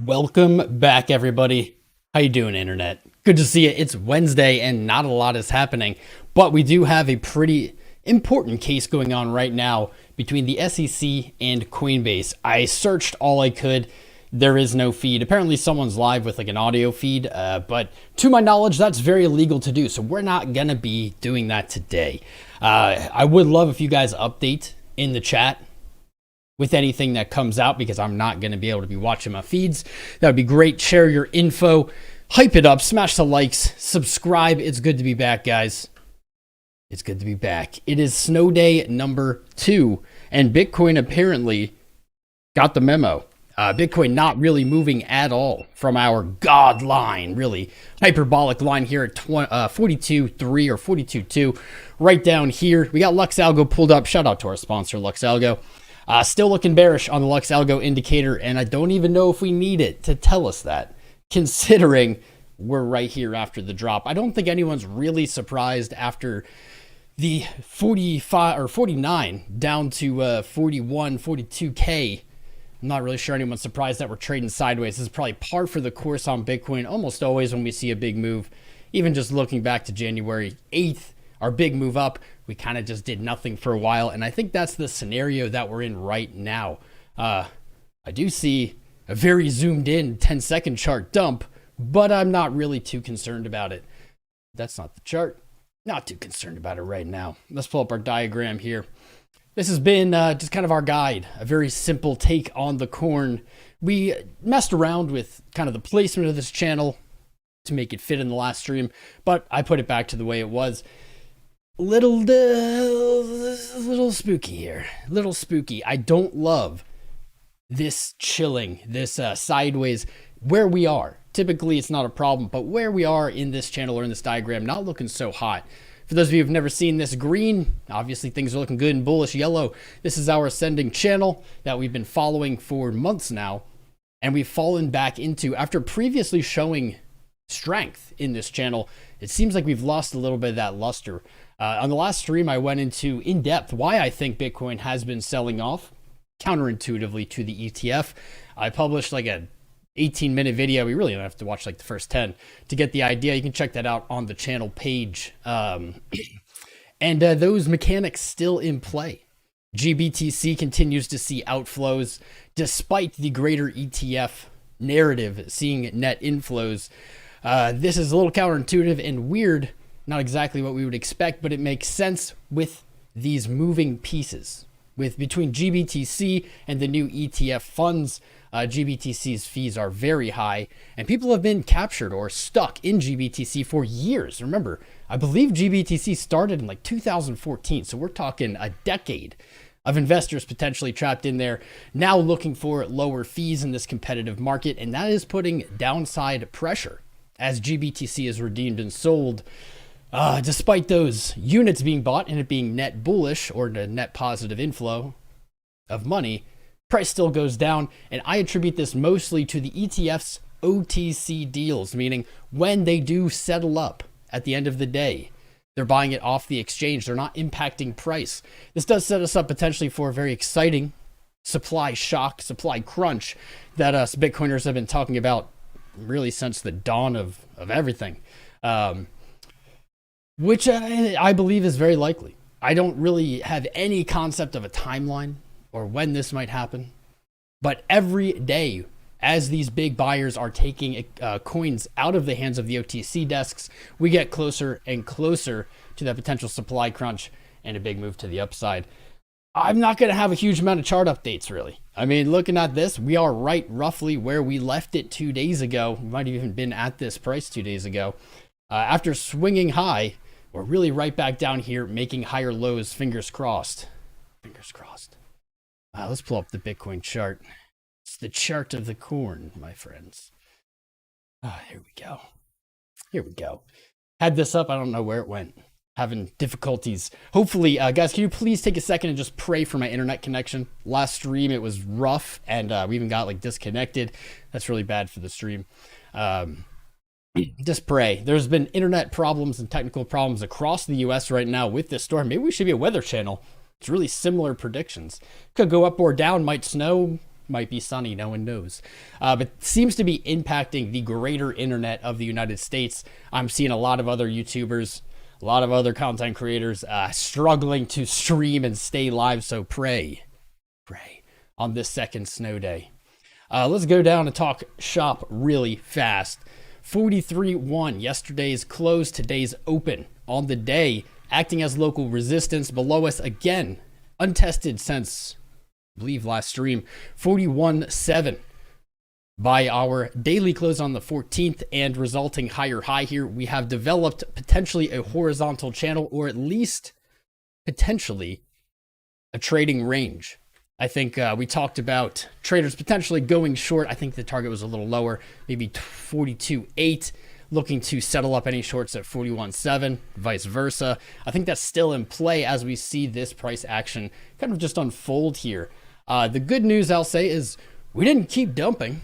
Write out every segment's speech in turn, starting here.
Welcome back, everybody. How you doing, internet? Good to see you. It's Wednesday and not a lot is happening, but we do have a pretty important case going on right now between the SEC and Coinbase. I searched all I could. There is no feed. Apparently someone's live with like an audio feed, but to my knowledge, that's very illegal to do. So we're not going to be doing that today. I would love if you guys update in the chat with anything that comes out, because I'm not going to be able to be watching my feeds. That would be great. Share your info, hype it up, smash the likes, subscribe. It's good to be back, guys. It's good to be back. It is snow day number 2, and Bitcoin apparently got the memo. Bitcoin not really moving at all from our God line, really hyperbolic line here at 42.3 or 42.2. Right down here, we got Lux Algo pulled up. Shout out to our sponsor, Lux Algo. Still looking bearish on the Lux Algo indicator, and I don't even know if we need it to tell us that, considering we're right here after the drop. I don't think anyone's really surprised after the 45 or 49 down to 41, 42K. I'm not really sure anyone's surprised that we're trading sideways. This is probably par for the course on Bitcoin. Almost always when we see a big move, even just looking back to January 8th, our big move up, we kind of just did nothing for a while. And I think that's the scenario that we're in right now. I do see a very zoomed in 10-second chart dump, but I'm not really too concerned about it. That's not the chart. Not too concerned about it right now. Let's pull up our diagram here. This has been just kind of our guide, a very simple take on the corn. We messed around with kind of the placement of this channel to make it fit in the last stream, but I put it back to the way it was. Little spooky here. Little spooky. I don't love this chilling, this sideways where we are. Typically, it's not a problem, but where we are in this channel or in this diagram, not looking so hot. For those of you who've never seen this, green, obviously things are looking good, and bullish yellow. This is our ascending channel that we've been following for months now, and we've fallen back into, after previously showing strength in this channel, it seems like we've lost a little bit of that luster. On the last stream, I went into in depth why I think Bitcoin has been selling off counterintuitively to the ETF. I published like a 18-minute video. We really don't have to watch like the first 10 to get the idea. You can check that out on the channel page. And those mechanics still in play. GBTC continues to see outflows despite the greater ETF narrative seeing net inflows. This is a little counterintuitive and weird. Not exactly what we would expect, but it makes sense with these moving pieces. Between GBTC and the new ETF funds, GBTC's fees are very high, and people have been captured or stuck in GBTC for years. Remember, I believe GBTC started in like 2014, so we're talking a decade of investors potentially trapped in there, now looking for lower fees in this competitive market, and that is putting downside pressure as GBTC is redeemed and sold. Despite those units being bought and it being net bullish or a net positive inflow of money, price still goes down. And I attribute this mostly to the ETF's OTC deals, meaning when they do settle up at the end of the day, they're buying it off the exchange. They're not impacting price. This does set us up potentially for a very exciting supply shock, supply crunch that us Bitcoiners have been talking about really since the dawn of everything. Which I believe is very likely. I don't really have any concept of a timeline or when this might happen. But every day, as these big buyers are taking coins out of the hands of the OTC desks, we get closer and closer to that potential supply crunch and a big move to the upside. I'm not going to have a huge amount of chart updates, really. I mean, looking at this, we are right roughly where we left it 2 days ago. We might have even been at this price 2 days ago. After swinging high, we're really right back down here, making higher lows. Fingers crossed. Fingers crossed. Let's pull up the Bitcoin chart. It's the chart of the corn, my friends. Here we go. Here we go. Had this up. I don't know where it went. Having difficulties. Hopefully, guys, can you please take a second and just pray for my internet connection? Last stream, it was rough, and we even got like disconnected. That's really bad for the stream. Just pray. There's been internet problems and technical problems across the US right now with this storm. Maybe we should be a weather channel. It's really similar predictions. Could go up or down, might snow, might be sunny, no one knows. But seems to be impacting the greater internet of the United States. I'm seeing a lot of other YouTubers, a lot of other content creators struggling to stream and stay live. So pray on this second snow day. Let's go down and talk shop really fast. 43.1, yesterday's close, today's open. On the day, acting as local resistance below us again, untested since, I believe, last stream. 41.7 by our daily close on the 14th, and resulting higher high here. We have developed potentially a horizontal channel, or at least potentially a trading range. I think we talked about traders potentially going short. I think the target was a little lower, maybe 42.8, looking to settle up any shorts at 41.7, vice versa. I think that's still in play as we see this price action kind of just unfold here. The good news, I'll say, is we didn't keep dumping.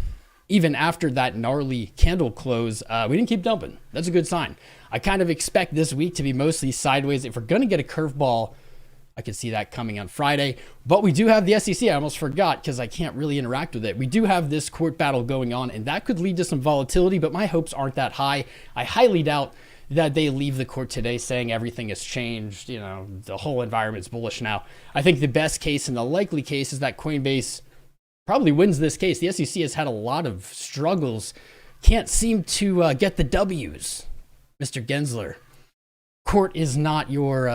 Even after that gnarly candle close, we didn't keep dumping. That's a good sign. I kind of expect this week to be mostly sideways. If we're going to get a curveball, I can see that coming on Friday. But we do have the SEC. I almost forgot because I can't really interact with it. We do have this court battle going on, and that could lead to some volatility, but my hopes aren't that high. I highly doubt that they leave the court today saying everything has changed. You know, the whole environment's bullish now. I think the best case and the likely case is that Coinbase probably wins this case. The SEC has had a lot of struggles. Can't seem to get the W's, Mr. Gensler. Court is not your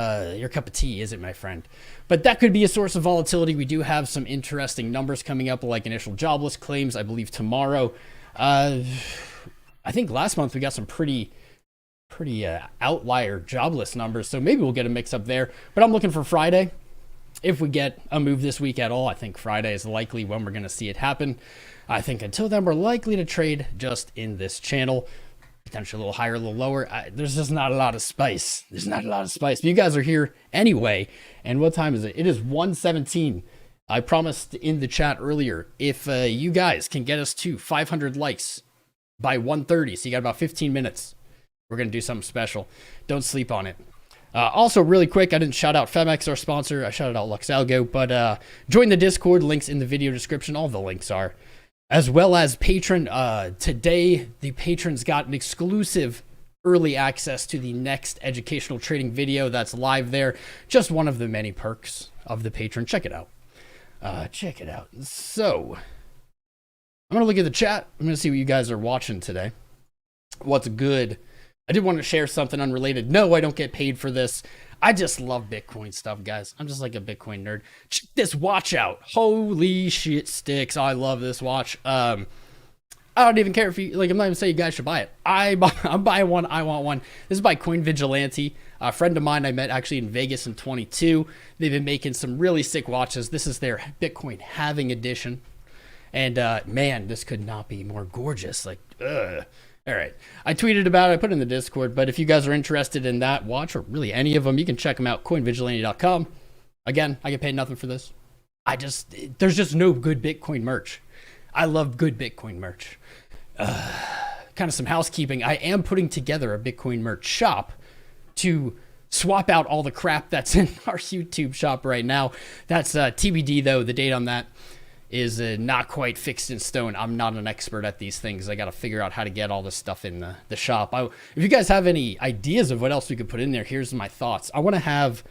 cup of tea, is it, my friend? But that could be a source of volatility. We do have some interesting numbers coming up, like initial jobless claims, I believe, tomorrow. I think last month we got some pretty outlier jobless numbers, so maybe we'll get a mix up there. But I'm looking for Friday. If we get a move this week at all, I think Friday is likely when we're going to see it happen. I think until then, we're likely to trade just in this channel. Potentially a little higher, a little lower. There's just not a lot of spice. There's not a lot of spice. But you guys are here anyway. And what time is it? It is 1:17. I promised in the chat earlier, if you guys can get us to 500 likes by 1:30, so you got about 15 minutes, we're going to do something special. Don't sleep on it. Also, really quick, I didn't shout out Femex, our sponsor. I shouted out Luxalgo, but join the Discord. Links in the video description. All the links are. As well as Patron. Today, the patrons got an exclusive early access to the next educational trading video that's live there. Just one of the many perks of the patron. Check it out. Check it out. So, I'm going to look at the chat. I'm going to see what you guys are watching today. What's good? I did want to share something unrelated. No, I don't get paid for this. I just love Bitcoin stuff, guys. I'm just like a Bitcoin nerd. Check this watch out. Holy shit sticks. I love this watch. I don't even care if you, like, I'm not even saying you guys should buy it. I'm buying one. I want one. This is by Coin Vigilante. A friend of mine I met actually in Vegas in 22. They've been making some really sick watches. This is their Bitcoin halving edition. And man, this could not be more gorgeous. Like, ugh. All right. I tweeted about it. I put it in the Discord. But if you guys are interested in that watch, or really any of them, you can check them out. Coinvigilante.com. Again, I get paid nothing for this. There's just no good Bitcoin merch. I love good Bitcoin merch. Kind of some housekeeping. I am putting together a Bitcoin merch shop to swap out all the crap that's in our YouTube shop right now. That's TBD, though. The date on that is not quite fixed in stone. I'm not an expert at these things. I got to figure out how to get all this stuff in the shop. If you guys have any ideas of what else we could put in there, here's my thoughts. I want to have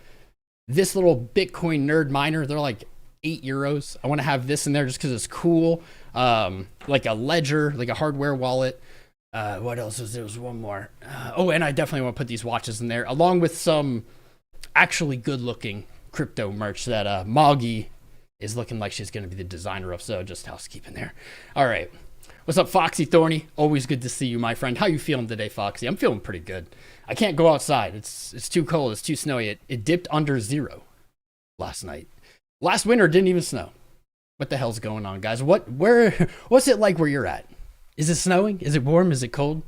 this little Bitcoin nerd miner. They're like €8. I want to have this in there just because it's cool. Like a ledger, like a hardware wallet. What else was there? Was one more. And I definitely want to put these watches in there, along with some actually good-looking crypto merch that Moggy is looking like she's going to be the designer of. So just housekeeping there. All right. What's up, Foxy Thorny? Always good to see you, my friend. How you feeling today, Foxy? I'm feeling pretty good. I can't go outside. It's too cold. It's too snowy. It dipped under 0 last night. Last winter didn't even snow. What the hell's going on, guys? What's it like where you're at? Is it snowing? Is it warm? Is it cold?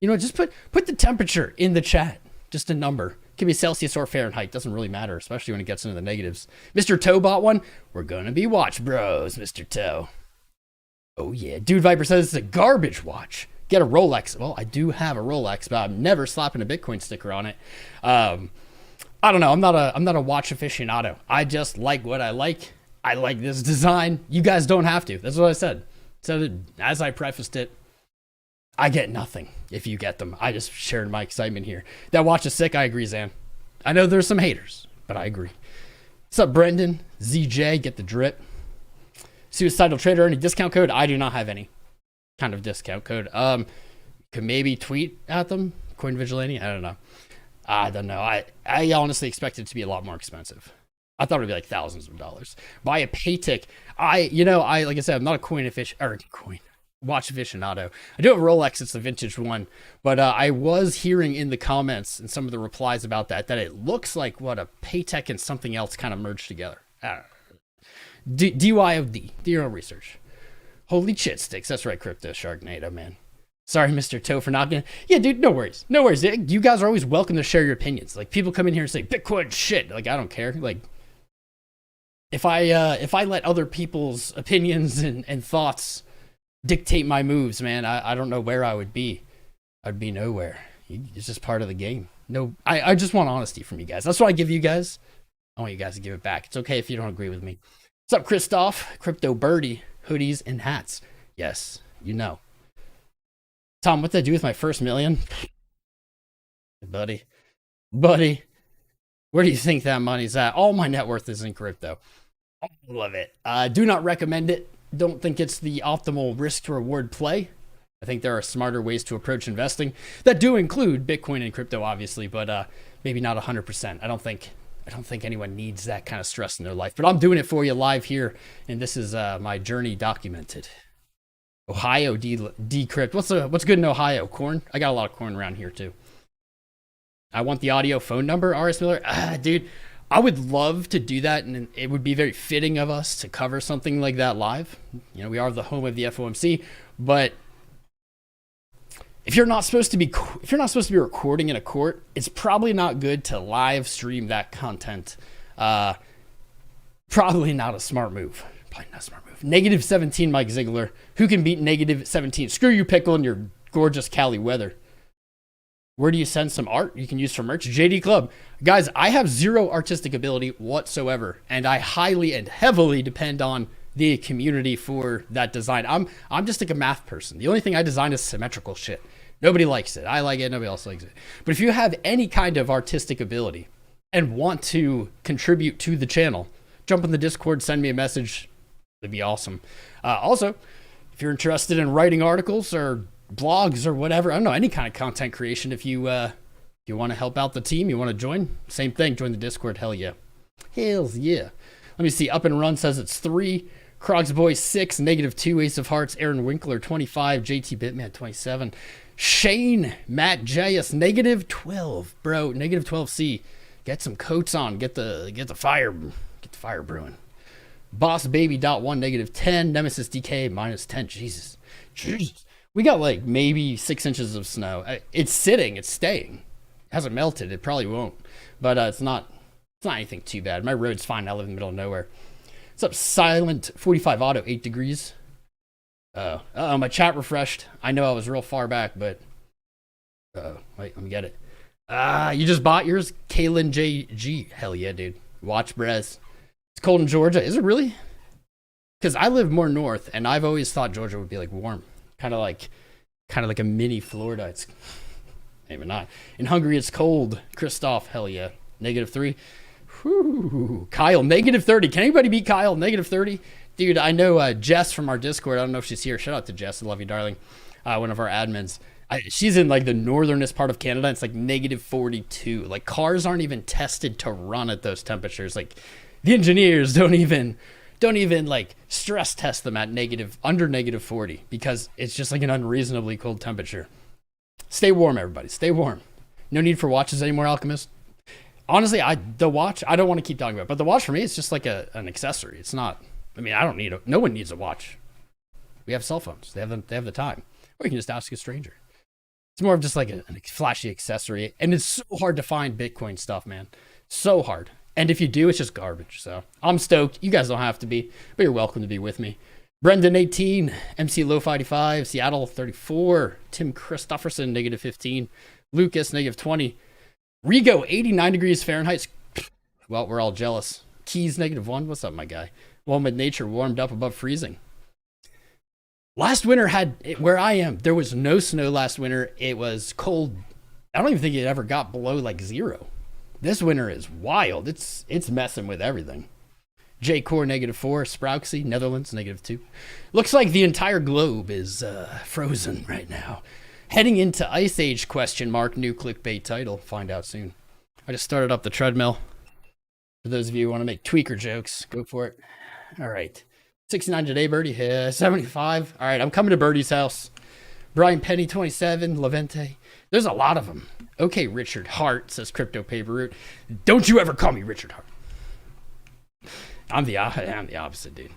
You know, just put the temperature in the chat. Just a number. It can be Celsius or Fahrenheit. Doesn't really matter, especially when it gets into the negatives. Mr. Toe bought one. We're gonna be watch bros, Mr. Toe. Oh yeah. Dude Viper says it's a garbage watch. Get a Rolex. Well, I do have a Rolex, but I'm never slapping a Bitcoin sticker on it. I don't know. I'm not a watch aficionado. I just like what I like. I like this design. You guys don't have to. That's what I said. So as I prefaced it, I get nothing if you get them. I just shared my excitement here. That watch is sick. I agree, Zan. I know there's some haters, but I agree. What's up, Brendan? ZJ, get the drip. Suicidal Trader, any discount code? I do not have any kind of discount code. Could maybe tweet at them. Coin Vigilante? I don't know. I honestly expect it to be a lot more expensive. I thought it'd be like thousands of dollars. Buy a Paytick. Like I said, I'm not a coin watch aficionado. I do have a Rolex. It's a vintage one, but I was hearing in the comments and some of the replies about that it looks like what a Paytech and something else kind of merged together. DYOD. Do your own research. Holy shit sticks. That's right, Crypto Sharknado, man. Sorry, Mr. Toe, for not getting... Yeah, dude, no worries. No worries. You guys are always welcome to share your opinions. Like, people come in here and say, Bitcoin shit. Like, I don't care. Like, if I let other people's opinions and thoughts dictate my moves, man, I don't know where I would be. I'd be nowhere. It's just part of the game. No, I just want honesty from you guys. That's what I give you guys. I want you guys to give it back. It's okay if you don't agree with me. What's up, Christoph? Crypto Birdie, hoodies and hats. Yes, you know. Tom, what did I do with my first million? Buddy, where do you think that money's at? All my net worth is in crypto. All of it. Do not recommend it. Don't think it's the optimal risk to reward play. I think there are smarter ways to approach investing that do include Bitcoin and crypto, obviously, but maybe not 100%. I don't think anyone needs that kind of stress in their life, but I'm doing it for you live here, and this is my journey documented. Ohio decrypt. What's good in Ohio? Corn? I got a lot of corn around here too. I want the audio phone number, RS Miller. Dude, I would love to do that, and it would be very fitting of us to cover something like that live. You know, we are the home of the FOMC, but if you're not supposed to be recording in a court, it's probably not good to live stream that content. Probably not a smart move. Negative 17, Mike Ziegler. Who can beat negative 17? Screw you, Pickle, and your gorgeous Cali weather. Where do you send some art you can use for merch? JD Club. Guys, I have zero artistic ability whatsoever, and I highly and heavily depend on the community for that design. I'm just like a math person. The only thing I design is symmetrical shit. Nobody likes it. I like it. Nobody else likes it. But if you have any kind of artistic ability and want to contribute to the channel, jump in the Discord, send me a message. That'd be awesome. Also, if you're interested in writing articles or blogs or whatever, I don't know, any kind of content creation, if you want to help out the team, you want to join, same thing, join the Discord. Hell yeah. Hells yeah. Let me see. Up and Run says it's 3. Crogs Boy 6. -2. Ace of Hearts. Aaron Winkler 25. JT Bitman 27. Shane Matt JS -12. Bro, -12C. Get some coats on. Get the fire brewing. Boss Baby .1 -10. Nemesis DK -10. Jesus. We got like maybe 6 inches of snow. It's sitting. It's staying. It hasn't melted. It probably won't. But it's not anything too bad. My road's fine. I live in the middle of nowhere. What's up, Silent 45 Auto 8 degrees? My chat refreshed. I know I was real far back, but wait, let me get it. You just bought yours, Kalen JG. Hell yeah, dude. Watch Brez. It's cold in Georgia. Is it really? Because I live more north, and I've always thought Georgia would be like warm, kind of like a mini Florida. It's maybe not. In Hungary, it's cold. Christoph, hell yeah. -3. Whew. Kyle, -30. Can anybody beat Kyle? -30. Dude, I know Jess from our Discord. I don't know if she's here. Shout out to Jess. I love you, darling. One of our admins. She's in like the northernest part of Canada. It's like -42. Like cars aren't even tested to run at those temperatures. Like the engineers don't even like stress test them at under -40 because it's just like an unreasonably cold temperature. Stay warm, everybody. Stay warm. No need for watches anymore, Alchemist. Honestly, the watch, I don't want to keep talking about it, but the watch for me is just like an accessory. It's not, I mean, I don't need no one needs a watch. We have cell phones. They have the time. Or you can just ask a stranger. It's more of just like a flashy accessory. And it's so hard to find Bitcoin stuff, man. So hard. And if you do, it's just garbage. So I'm stoked. You guys don't have to be, but you're welcome to be with me. Brendan 18, MC Low 85, Seattle 34, Tim Christofferson negative 15, Lucas negative 20, Rigo 89 degrees Fahrenheit. Well, we're all jealous. Keys negative 1. What's up, my guy? Well, mid nature warmed up above freezing. Last winter where I am, there was no snow last winter. It was cold. I don't even think it ever got below like 0. This winter is wild. It's messing with everything. J Core negative 4, Sprouksy, Netherlands negative 2. Looks like the entire globe is frozen right now. Heading into Ice Age ? New clickbait title. Find out soon. I just started up the treadmill. For those of you who want to make tweaker jokes, go for it. All right. 69 today, Birdie. 75. All right, I'm coming to Birdie's house. Brian Penny 27, Levente. There's a lot of them. Okay, Richard Hart, says Crypto Paper Route. Don't you ever call me Richard Hart. I'm the opposite, dude.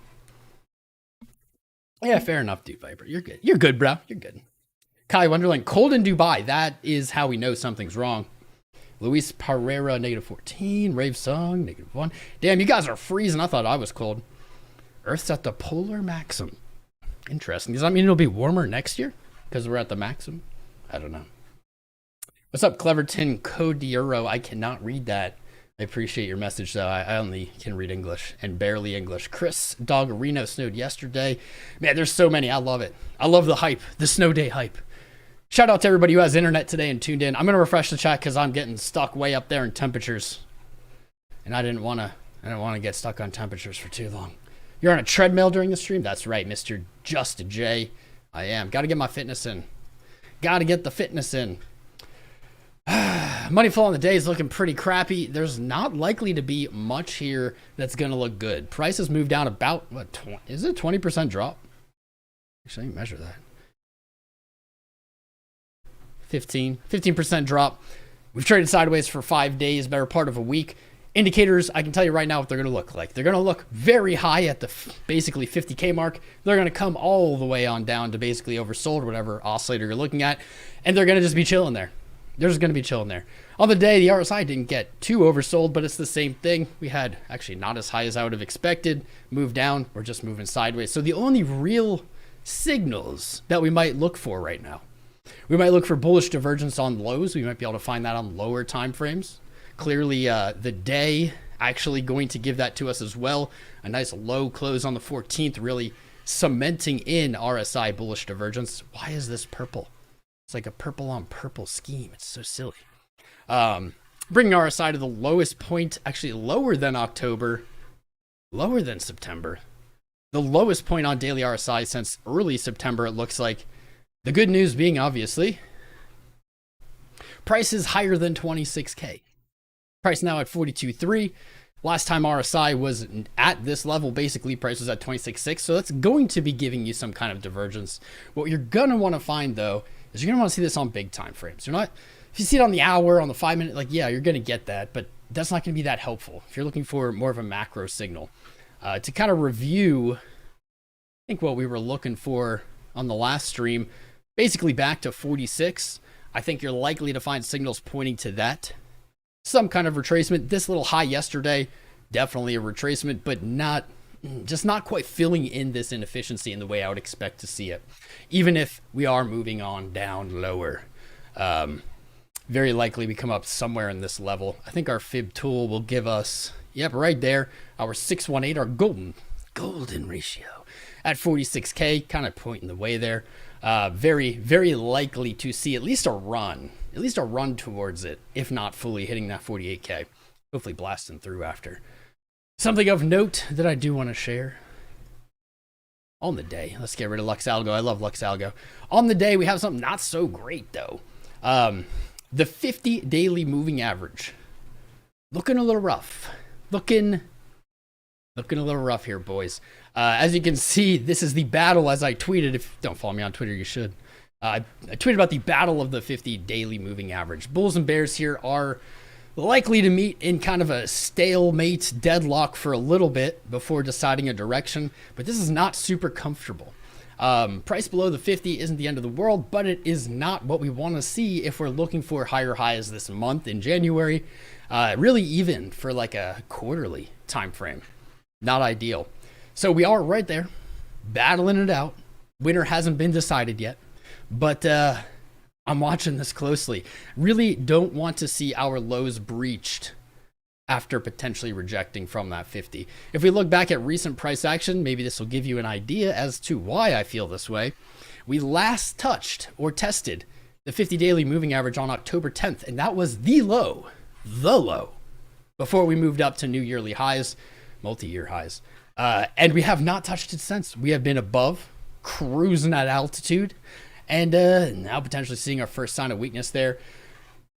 Yeah, fair enough, dude, Viper. You're good. You're good, bro. You're good. Kai Wonderland, cold in Dubai. That is how we know something's wrong. Luis Pereira, negative 14. Rave Song, negative 1. Damn, you guys are freezing. I thought I was cold. Earth's at the polar maximum. Interesting. Does that mean it'll be warmer next year? Because we're at the maximum? I don't know. What's up, Cleverton Codiero? I cannot read that. I appreciate your message, though. I only can read English and barely English. Chris Doggerino snowed yesterday. Man, there's so many. I love it. I love the hype, the snow day hype. Shout out to everybody who has internet today and tuned in. I'm going to refresh the chat because I'm getting stuck way up there in temperatures. And I didn't want to get stuck on temperatures for too long. You're on a treadmill during the stream? That's right, Mr. Just J. I am. Got to get my fitness in. Got to get the fitness in. Money flow on the day is looking pretty crappy. There's not likely to be much here that's going to look good. Prices moved down about, is it a 20% drop? Actually, I can measure that. 15% drop. We've traded sideways for 5 days, better part of a week. Indicators, I can tell you right now what they're going to look like. They're going to look very high at the basically 50K mark. They're going to come all the way on down to basically oversold, whatever oscillator you're looking at. And they're going to just be chilling there. They're just going to be chilling there. On the day, the RSI didn't get too oversold, but it's the same thing. We had actually not as high as I would have expected. Move down. We're just moving sideways. So the only real signals that we might look for right now, we might look for bullish divergence on lows. We might be able to find that on lower time frames. Clearly, the day actually going to give that to us as well. A nice low close on the 14th, really cementing in RSI bullish divergence. Why is this purple? It's like a purple on purple scheme. It's so silly. Bringing RSI to the lowest point, actually lower than October, lower than September. The lowest point on daily RSI since early September, it looks like. The good news being, obviously, price is higher than 26K. Price now at 42.3. Last time RSI was at this level, basically price was at 26.6. So that's going to be giving you some kind of divergence. What you're going to want to find, though, is you're going to want to see this on big time frames. You're not, if you see it on the hour, on the 5 minute, like, yeah, you're going to get that, but that's not going to be that helpful. If you're looking for more of a macro signal, to kind of review, I think what we were looking for on the last stream, basically back to 46. I think you're likely to find signals pointing to that. Some kind of retracement. This little high yesterday, definitely a retracement, but just not quite filling in this inefficiency in the way I would expect to see it. Even if we are moving on down lower, very likely we come up somewhere in this level. I think our fib tool will give us, yep, right there, our 618, our golden ratio at 46K, kind of pointing the way there. Very, very likely to see at least a run towards it, if not fully hitting that 48K. Hopefully blasting through after. Something of note that I do want to share. On the day, let's get rid of Lux Algo. I love Lux Algo. On the day, we have something not so great, though. The 50 daily moving average. Looking a little rough. Looking a little rough here, boys. As you can see, this is the battle, as I tweeted. If you don't follow me on Twitter, you should. I tweeted about the battle of the 50 daily moving average. Bulls and bears here are likely to meet in kind of a stalemate deadlock for a little bit before deciding a direction, but this is not super comfortable. Price below the 50 isn't the end of the world, but it is not what we want to see if we're looking for higher highs this month in January, really even for like a quarterly time frame. Not ideal. So we are right there. battling it out. Winner hasn't been decided yet, but I'm watching this closely. Really don't want to see our lows breached after potentially rejecting from that 50. If we look back at recent price action, maybe this will give you an idea as to why I feel this way. We last touched or tested the 50 daily moving average on October 10th, and that was the low, before we moved up to new yearly highs, multi-year highs. And we have not touched it since. We have been above, cruising at altitude, and now potentially seeing our first sign of weakness there.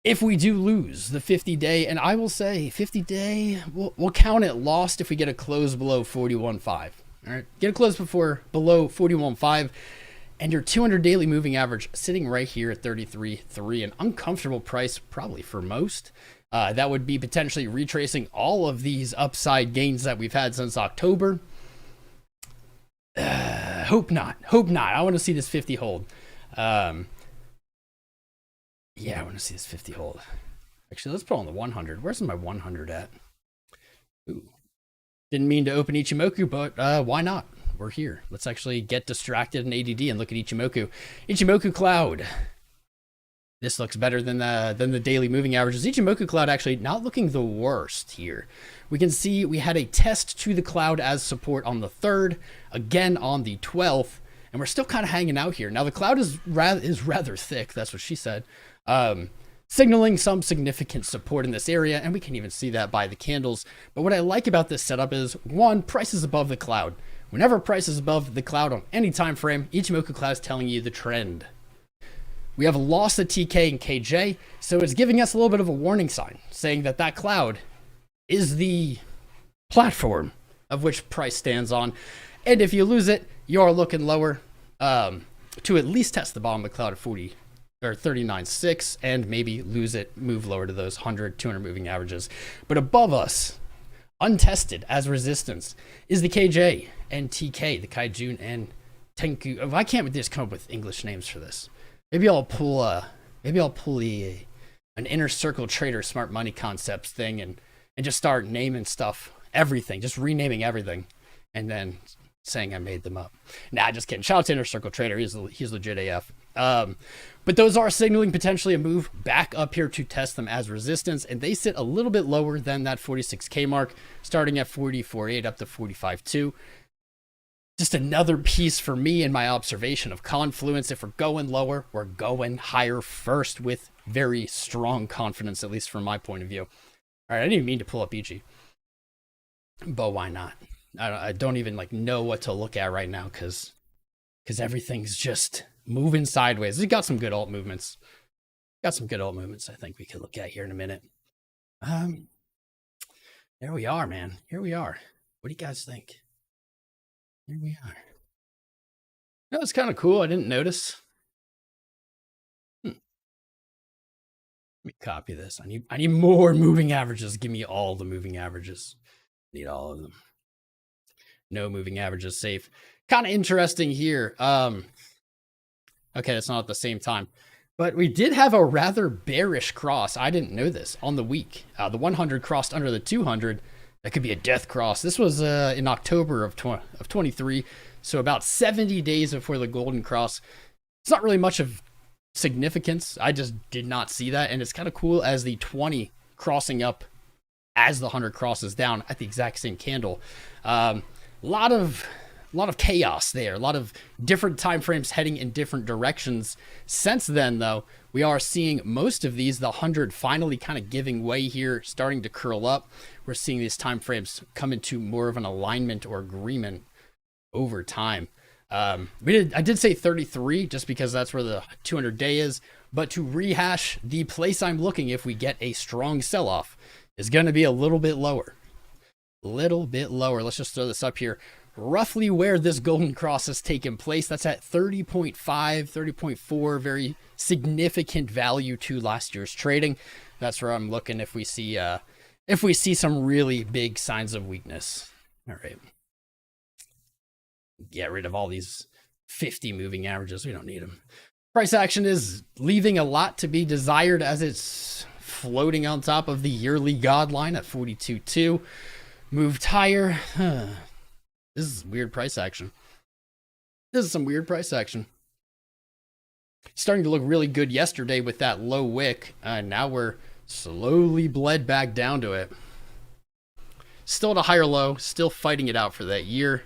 If we do lose the 50-day, and I will say 50-day, we'll count it lost if we get a close below 41.5. All right, get a close below 41.5, and your 200 daily moving average sitting right here at 33.3, an uncomfortable price probably for most. That would be potentially retracing all of these upside gains that we've had since October. Hope not. I want to see this 50 hold. Yeah, I want to see this 50 hold. Actually, let's put on the 100. Where's my 100 at? Ooh. Didn't mean to open Ichimoku, but why not? We're here. Let's actually get distracted in ADD and look at Ichimoku. Ichimoku Cloud. This looks better than the daily moving averages. Ichimoku Cloud actually not looking the worst here. We can see we had a test to the cloud as support on the 3rd, again on the 12th, and we're still kind of hanging out here. Now the cloud is rather thick. That's what she said. Signaling some significant support in this area, and we can even see that by the candles. But what I like about this setup is, one, price is above the cloud. Whenever price is above the cloud on any time frame, Ichimoku Cloud is telling you the trend. We have lost the TK and KJ, so it's giving us a little bit of a warning sign, saying that that cloud is the platform of which price stands on. And if you lose it, you're looking lower to at least test the bottom of the cloud at 40 or 39.6 and maybe lose it, move lower to those 100, 200 moving averages. But above us, untested as resistance, is the KJ and TK, the Kaijun and Tenku. Why can't we just come up with English names for this? Maybe I'll pull an inner circle trader smart money concepts thing and just start naming stuff, everything, just renaming everything, and then saying I made them up. Nah, just kidding. Shout out to Inner Circle Trader. He's legit AF. But those are signaling potentially a move back up here to test them as resistance, and they sit a little bit lower than that 46K mark, starting at 44.8 up to 45.2. Just another piece for me in my observation of confluence. If we're going lower, we're going higher first with very strong confidence, at least from my point of view. All right, I didn't even mean to pull up EG, but why not? I don't even know what to look at right now because everything's just moving sideways. We got some good alt movements. I think we could look at here in a minute. There we are, man. Here we are. What do you guys think? Here we are. That was kind of cool. I didn't notice. Let me copy this. I need more moving averages. Give me all the moving averages. Need all of them. No moving averages safe. Kind of interesting here. Okay, that's not at the same time. But we did have a rather bearish cross. I didn't know this on the week. The 100 crossed under the 200. That could be a death cross. This was in October of 23, so about 70 days before the golden cross. It's not really much of significance. I just did not see that, and it's kind of cool as the 20 crossing up as the 100 crosses down at the exact same candle. A lot of chaos there. A lot of different time frames heading in different directions. Since then, though, we are seeing most of these, the 100 finally kind of giving way here, starting to curl up. We're seeing these time frames come into more of an alignment or agreement over time. I did say 33 just because that's where the 200 day is, but to rehash, the place I'm looking if we get a strong sell-off is going to be a little bit lower. Let's just throw this up here. Roughly where this golden cross has taken place, that's at 30.5, 30.4, very significant value to last year's trading. That's where I'm looking if we see some really big signs of weakness. All right. Get rid of all these 50 moving averages. We don't need them. Price action is leaving a lot to be desired as it's floating on top of the yearly god line at 42.2. Moved higher. This is weird price action. This is some weird price action. Starting to look really good yesterday with that low wick. Now we're slowly bled back down to it. Still at a higher low, still fighting it out for that year.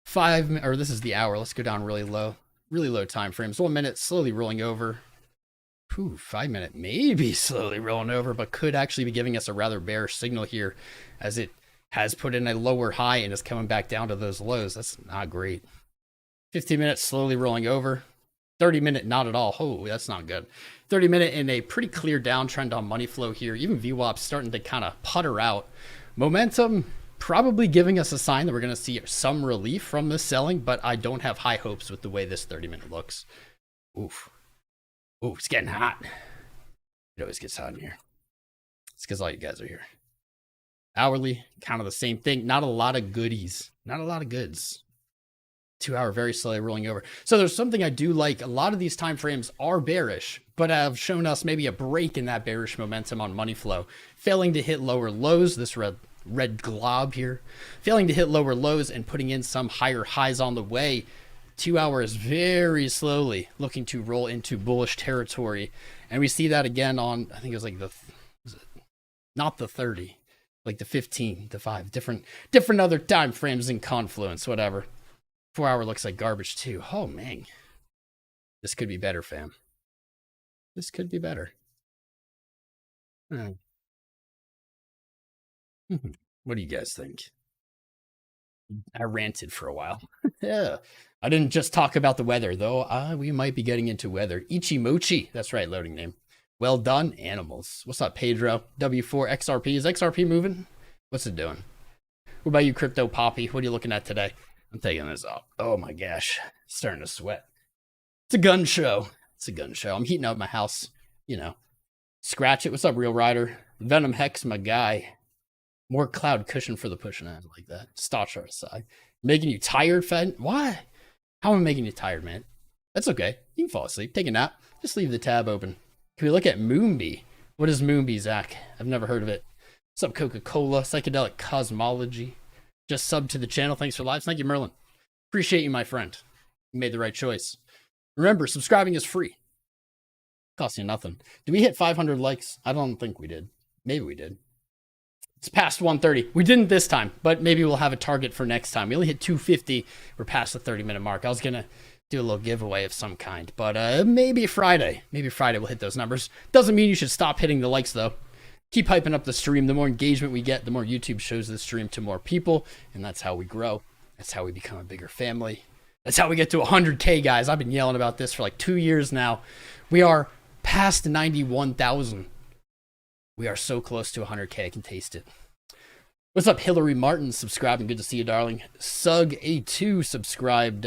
This is the hour. Let's go down really low time frames. 1 minute, slowly rolling over. 5 minute, maybe slowly rolling over, but could actually be giving us a rather bearish signal here as it has put in a lower high and is coming back down to those lows. That's not great. 15 minutes, slowly rolling over. 30 minute, not at all. Oh, that's not good. 30 minute in a pretty clear downtrend on money flow here. Even VWAP starting to kind of putter out. Momentum probably giving us a sign that we're going to see some relief from this selling, but I don't have high hopes with the way this 30 minute looks. Oof. Ooh, it's getting hot. It always gets hot in here. It's because all you guys are here. Hourly, kind of the same thing. Not a lot of goodies. Not a lot of goods. 2 hour, very slowly rolling over. So there's something I do like. A lot of these time frames are bearish, but have shown us maybe a break in that bearish momentum on money flow. Failing to hit lower lows, this red glob here. Failing to hit lower lows and putting in some higher highs on the way. 2 hours very slowly looking to roll into bullish territory. And we see that again on, I think it was like not the 30, like the 15, the 5, different other time frames in Confluence, whatever. 4 hour looks like garbage too. Oh man, this could be better, fam. This could be better. What do you guys think? I ranted for a while. Yeah. I didn't just talk about the weather, though. We might be getting into weather. Ichimoku. That's right, loading name. Well done, animals. What's up, Pedro? W4 XRP. Is XRP moving? What's it doing? What about you, Crypto Poppy? What are you looking at today? I'm taking this off. Oh my gosh. It's starting to sweat. It's a gun show. It's a gun show. I'm heating up my house. You know. Scratch it. What's up, Real Rider? Venom Hex, my guy. More cloud cushion for the pushing. I like that. Stotch RSI. Making you tired, Fed? Why? How am I making you tired, man? That's okay. You can fall asleep. Take a nap. Just leave the tab open. Can we look at Moonbee? What is Moonbee, Zach? I've never heard of it. What's up, Coca-Cola? Psychedelic Cosmology. Just sub to the channel. Thanks for lives. Thank you, Merlin. Appreciate you, my friend. You made the right choice. Remember, subscribing is free. Costs you nothing. Did we hit 500 likes? I don't think we did. Maybe we did. It's past 130. We didn't this time, but maybe we'll have a target for next time. We only hit 250. We're past the 30-minute mark. I was going to do a little giveaway of some kind, but maybe Friday. Maybe Friday we'll hit those numbers. Doesn't mean you should stop hitting the likes, though. Keep hyping up the stream. The more engagement we get, the more YouTube shows the stream to more people, and that's how we grow. That's how we become a bigger family. That's how we get to 100K, guys. I've been yelling about this for like 2 years now. We are past 91,000. We are so close to 100K. I can taste it. What's up, Hillary Martin? Subscribing. Good to see you, darling. Sug A2 subscribed.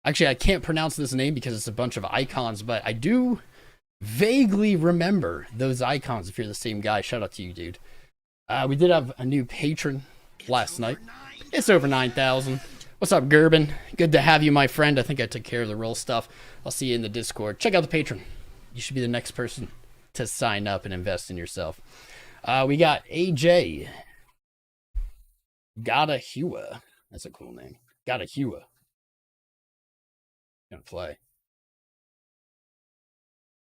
Actually, I can't pronounce this name because it's a bunch of icons, but I do vaguely remember those icons if you're the same guy. Shout out to you, dude. We did have a new patron last night. It's over 9,000. What's up, Gerben? Good to have you, my friend. I think I took care of the roll stuff. I'll see you in the Discord. Check out the patron. You should be the next person to sign up and invest in yourself. We got AJ. Gotta Hua. That's a cool name. Gotta Hua. Gonna play.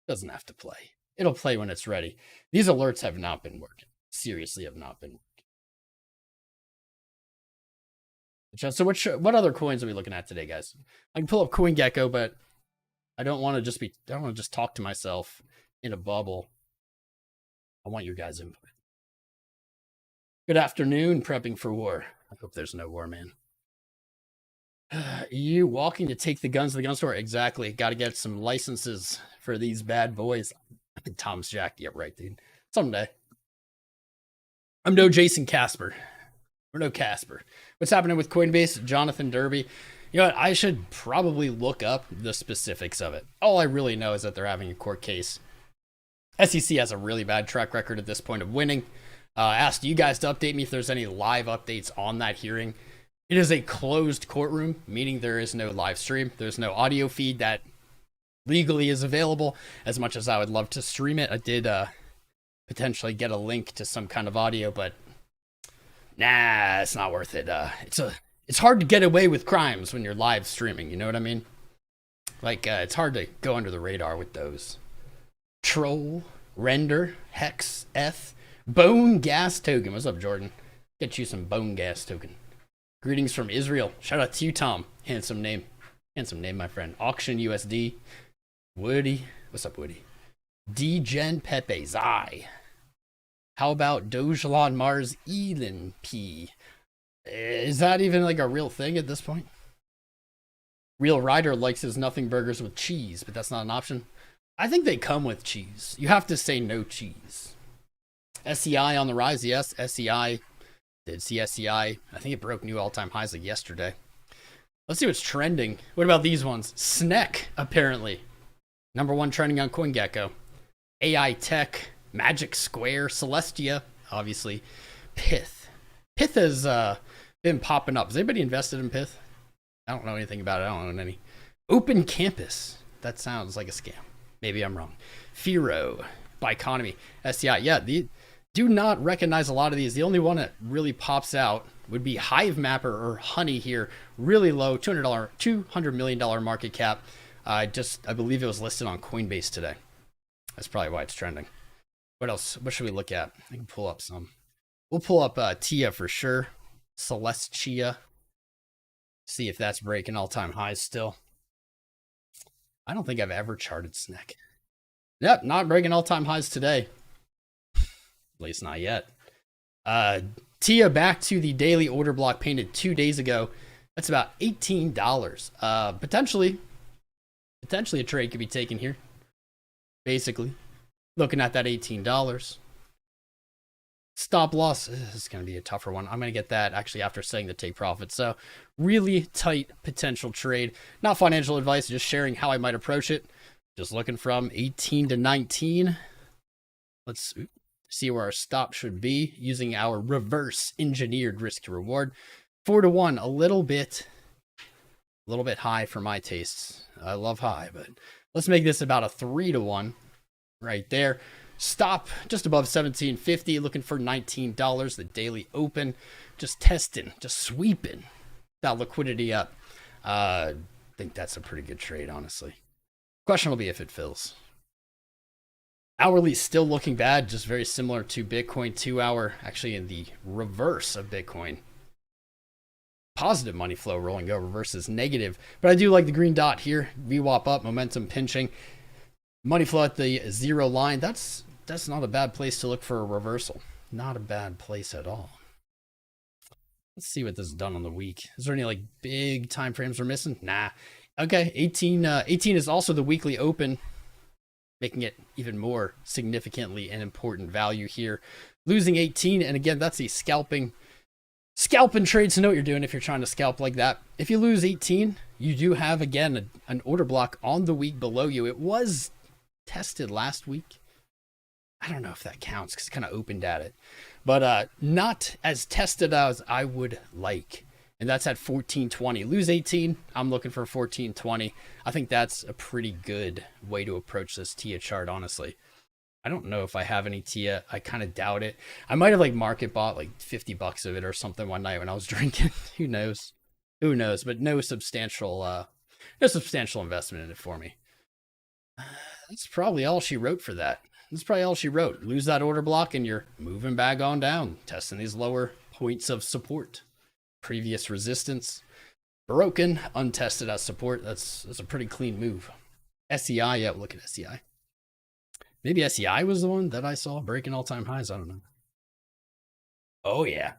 Doesn't have to play. It'll play when it's ready. These alerts have not been working. Seriously, have not been working. So what other coins are we looking at today, guys? I can pull up CoinGecko, but I don't want to just talk to myself in a bubble. I want your guys' input. Good afternoon, prepping for war. I hope there's no war, man. You walking to take the guns to the gun store? Exactly. Got to get some licenses for these bad boys. Tom's Jack. Yeah, right, dude. Someday. I'm no Jason Casper. Or no Casper. What's happening with Coinbase? Jonathan Derby. You know what? I should probably look up the specifics of it. All I really know is that they're having a court case. SEC has a really bad track record at this point of winning. Asked you guys to update me if there's any live updates on that hearing. It is a closed courtroom, meaning there is no live stream. There's no audio feed that legally is available. As much as I would love to stream it, I did potentially get a link to some kind of audio, but nah, it's not worth it. it's hard to get away with crimes when you're live streaming. You know what I mean? Like, it's hard to go under the radar with those. Troll, Render, Hex, Eth, Bone Gas Token. What's up, Jordan? Get you some Bone Gas Token. Greetings from Israel. Shout out to you, Tom. Handsome name. Handsome name, my friend. Auction USD. Woody. What's up, Woody? D-Gen Pepe. Zai. How about Dogelon Mars Elin P? Is that even like a real thing at this point? Real Rider likes his nothing burgers with cheese, but that's not an option. I think they come with cheese. You have to say no cheese. SEI on the rise, yes. SEI. Did see SEI. I think it broke new all-time highs like yesterday. Let's see what's trending. What about these ones? SNEC, apparently. #1 trending on CoinGecko. AI Tech, Magic Square, Celestia, obviously. Pith. Pith has been popping up. Has anybody invested in Pith? I don't know anything about it. I don't own any. Open Campus. That sounds like a scam. Maybe I'm wrong. Firo, Biconomy, SCI. Yeah, do not recognize a lot of these. The only one that really pops out would be Hive Mapper or Honey here. Really low, $200 million market cap. I believe it was listed on Coinbase today. That's probably why it's trending. What else? What should we look at? I can pull up some. We'll pull up Tia for sure. Celestia. See if that's breaking all-time highs still. I don't think I've ever charted SNEC. Yep, not breaking all-time highs today. At least not yet. Tia back to the daily order block painted 2 days ago. That's about $18. Potentially a trade could be taken here. Basically, looking at that $18. Stop loss, this is going to be a tougher one. I'm going to get that actually after setting the take profit. So really tight potential trade. Not financial advice, just sharing how I might approach it. Just looking from 18 to 19. Let's see where our stop should be using our reverse engineered risk to reward. 4 to 1, a little bit high for my tastes. I love high, but let's make this about a 3 to 1 right there. Stop just above 1750, looking for $19. The daily open, just testing, just sweeping that liquidity up. I think that's a pretty good trade, honestly. Question will be if it fills. Hourly still looking bad, just very similar to Bitcoin 2 hour, actually in the reverse of Bitcoin. Positive money flow, rolling go, reverse is negative. But I do like the green dot here. VWAP up, momentum pinching. Money flow at the 0 line. That's not a bad place to look for a reversal. Not a bad place at all. Let's see what this has done on the week. Is there any like big time frames we're missing? Nah. Okay, 18 is also the weekly open, making it even more significantly an important value here. Losing 18, and again, that's a scalping trade, so know what you're doing if you're trying to scalp like that. If you lose 18, you do have, again, an order block on the week below you. It was tested last week. I don't know if that counts because it kind of opened at it, but not as tested as I would like. And that's at 1420. Lose 18, I'm looking for 1420. I think that's a pretty good way to approach this TIA chart, honestly. I don't know if I have any TIA. I kind of doubt it. I might have like market bought like $50 of it or something one night when I was drinking. Who knows? Who knows? But no substantial investment in it for me. That's probably all she wrote for that. That's probably all she wrote. Lose that order block and you're moving back on down, testing these lower points of support. Previous resistance broken, untested as support. That's a pretty clean move. SEI, yeah, look at SEI. Maybe SEI was the one that I saw breaking all-time highs. I don't know. Oh yeah.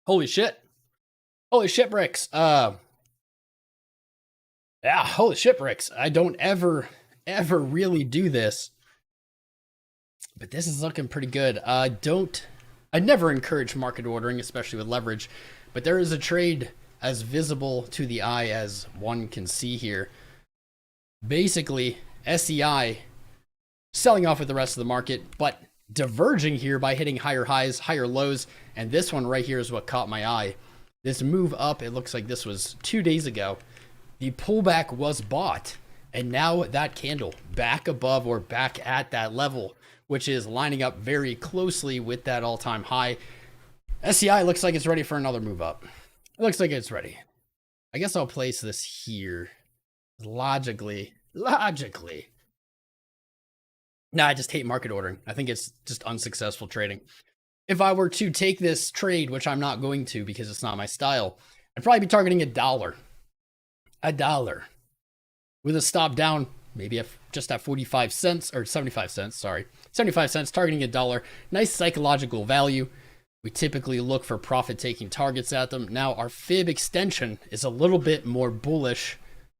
Holy shit. Holy shit bricks. Yeah, holy shit bricks. I don't ever really do this, but this is looking pretty good. I'd never encourage market ordering, especially with leverage, but there is a trade as visible to the eye as one can see here. Basically, SEI selling off with the rest of the market, but diverging here by hitting higher highs, higher lows, and this one right here is what caught my eye. This move up, it looks like this was 2 days ago. The pullback was bought, and now that candle back above or back at that level, which is lining up very closely with that all-time high. SCI looks like it's ready for another move up. It looks like it's ready. I guess I'll place this here. Logically. Nah, I just hate market ordering. I think it's just unsuccessful trading. If I were to take this trade, which I'm not going to because it's not my style, I'd probably be targeting $1. $1. With a stop down, maybe just at 45 cents or 75 cents, sorry. 75 cents, targeting $1. Nice psychological value. We typically look for profit-taking targets at them. Now, our fib extension is a little bit more bullish.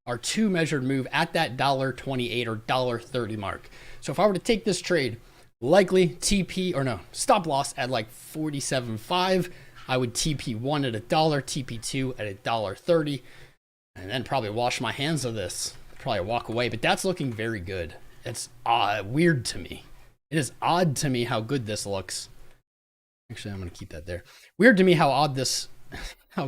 Our two measured move at that $1.28 or $1.30 mark. So if I were to take this trade, likely TP, or no, stop loss at like 47.5. I would TP1 at $1, TP2 at $1.30, and then probably wash my hands of this. Probably walk away, but that's looking very good. It's weird to me. It is odd to me how good this looks. Actually, I'm going to keep that there. Weird to me how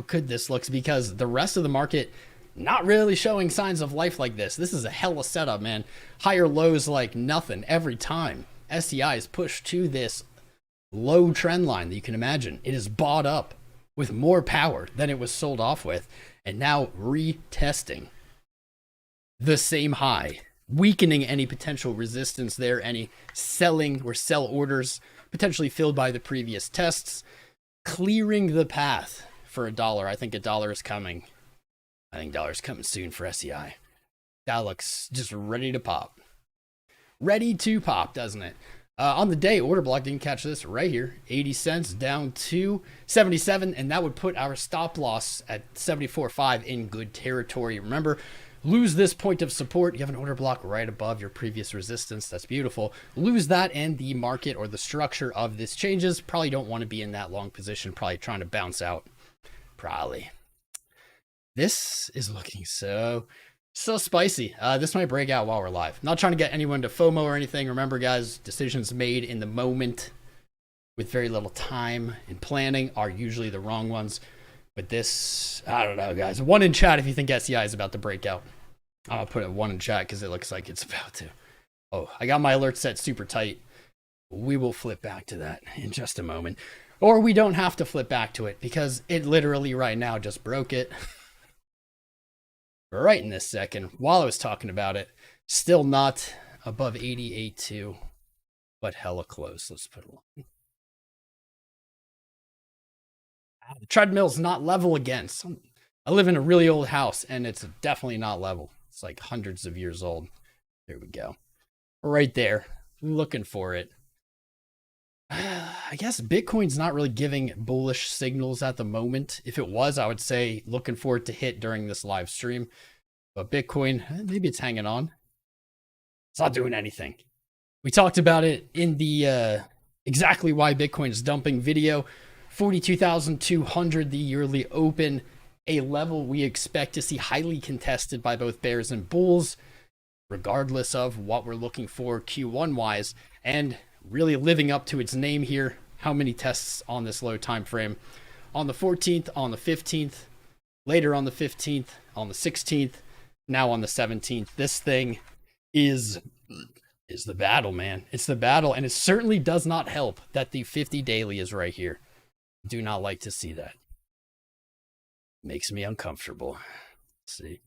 good this looks, because the rest of the market not really showing signs of life like this. This is a hella setup, man. Higher lows like nothing every time. SCI is pushed to this low trend line that you can imagine. It is bought up with more power than it was sold off with, and now retesting the same high, weakening any potential resistance there, any selling or sell orders potentially filled by the previous tests, clearing the path for $1. I think $1 is coming. I think $1 is coming soon for SCI. That looks just ready to pop. Ready to pop, doesn't it? On the day, order block didn't catch this right here. 80 cents down to 77, and that would put our stop loss at 74.5 in good territory. Remember, lose this point of support. You have an order block right above your previous resistance. That's beautiful. Lose that, and the market or the structure of this changes. Probably don't want to be in that long position. Probably trying to bounce out. Probably. This is looking so spicy. This might break out while we're live. Not trying to get anyone to FOMO or anything. Remember, guys, decisions made in the moment with very little time and planning are usually the wrong ones. But this, I don't know, guys. 1 in chat if you think SCI is about to break out. I'll put it 1 in chat because it looks like it's about to. Oh, I got my alert set super tight. We will flip back to that in just a moment. Or we don't have to flip back to it because it literally right now just broke it. Right in this second, while I was talking about it, still not above 88.2, but hella close. Let's put it on. The treadmill's not level again. I live in a really old house, and it's definitely not level. It's like hundreds of years old. There we go. Right there. Looking for it. I guess Bitcoin's not really giving bullish signals at the moment. If it was, I would say looking for it to hit during this live stream. But Bitcoin, maybe it's hanging on. It's not doing anything. We talked about it in the exactly why Bitcoin is dumping video. 42,200, the yearly open, a level we expect to see highly contested by both bears and bulls, regardless of what we're looking for Q1 wise, and really living up to its name here. How many tests on this low time frame? On the 14th, on the 15th, later on the 15th, on the 16th, now on the 17th. This thing is the battle, man. It's the battle, and it certainly does not help that the 50 daily is right here. Do not like to see that. Makes me uncomfortable. Let's see.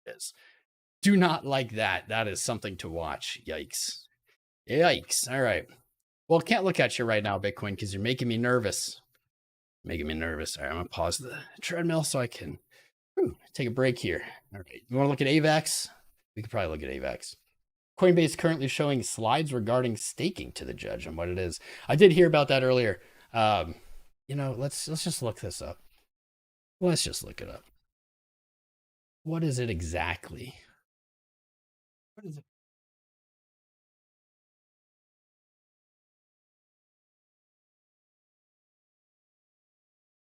Yes. Do not like that. That is something to watch. Yikes. Yikes. All right. Well, can't look at you right now, Bitcoin, because you're making me nervous. Making me nervous. All right, I'm going to pause the treadmill so I can take a break here. All right. You want to look at AVAX? We could probably look at AVAX. Coinbase currently showing slides regarding staking to the judge and what it is. I did hear about that earlier. Let's just look this up. Let's just look it up. What is it exactly? What is it?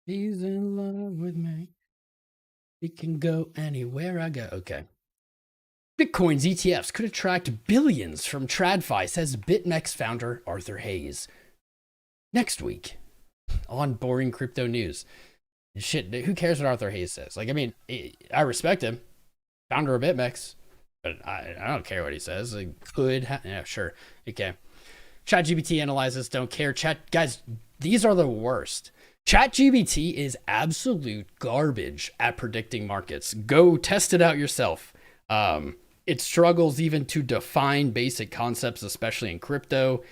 He's in love with me. He can go anywhere I go. Okay. Bitcoin's ETFs could attract billions from TradFi, says BitMEX founder Arthur Hayes. Next week on Boring Crypto News. Shit, who cares what Arthur Hayes says? Like, I mean, I respect him. Founder of BitMEX. But I don't care what he says. It could, yeah, sure, okay. ChatGPT analyzes, don't care. Guys, these are the worst. ChatGPT is absolute garbage at predicting markets. Go test it out yourself. It struggles even to define basic concepts, especially in crypto.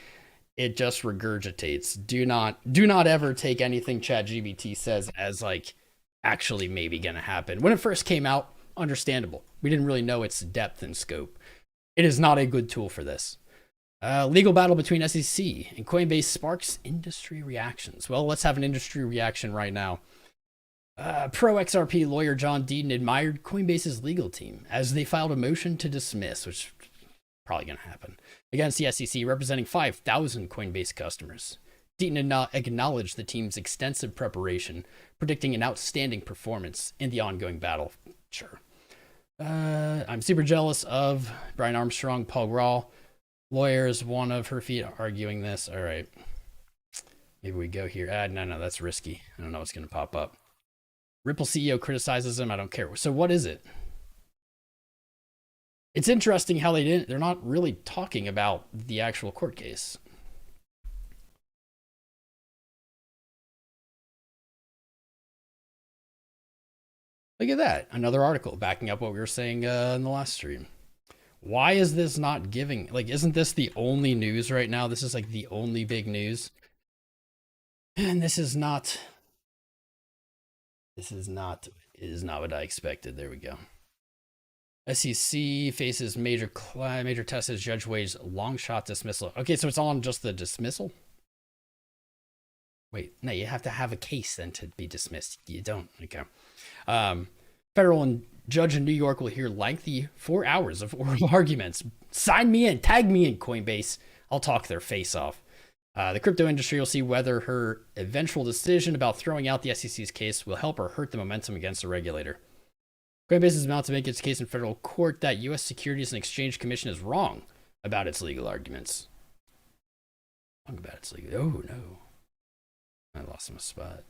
It just regurgitates. Do not ever take anything ChatGPT says as like actually maybe gonna happen. When it first came out, understandable. We didn't really know its depth and scope. It is not a good tool for this. Legal battle between SEC and Coinbase sparks industry reactions. Well, let's have an industry reaction right now. Pro XRP lawyer John Deaton admired Coinbase's legal team as they filed a motion to dismiss, which is probably going to happen, against the SEC representing 5,000 Coinbase customers. Deaton acknowledged the team's extensive preparation, predicting an outstanding performance in the ongoing battle. Sure. I'm super jealous of Brian Armstrong, Paul Raw. Lawyers, one of her feet arguing this. All right. Maybe we go here. No, that's risky. I don't know what's going to pop up. Ripple CEO criticizes him. I don't care. So what is it? It's interesting how they're not really talking about the actual court case. Look at that. Another article backing up what we were saying in the last stream. Why is this not giving, like, isn't this the only news right now? This is like the only big news. And it is not what I expected. There we go. SEC faces major test as Judge Wade's long shot dismissal. Okay, so it's on just the dismissal? Wait, no, you have to have a case then to be dismissed. You don't. Okay. Federal judge in New York will hear lengthy 4 hours of oral arguments. Sign me in, tag me in, Coinbase. I'll talk their face off. The crypto industry will see whether her eventual decision about throwing out the SEC's case will help or hurt the momentum against the regulator. Coinbase is about to make its case in federal court that U.S. Securities and Exchange Commission is wrong about its legal arguments. Wrong about its legal. Oh no, I lost my spot.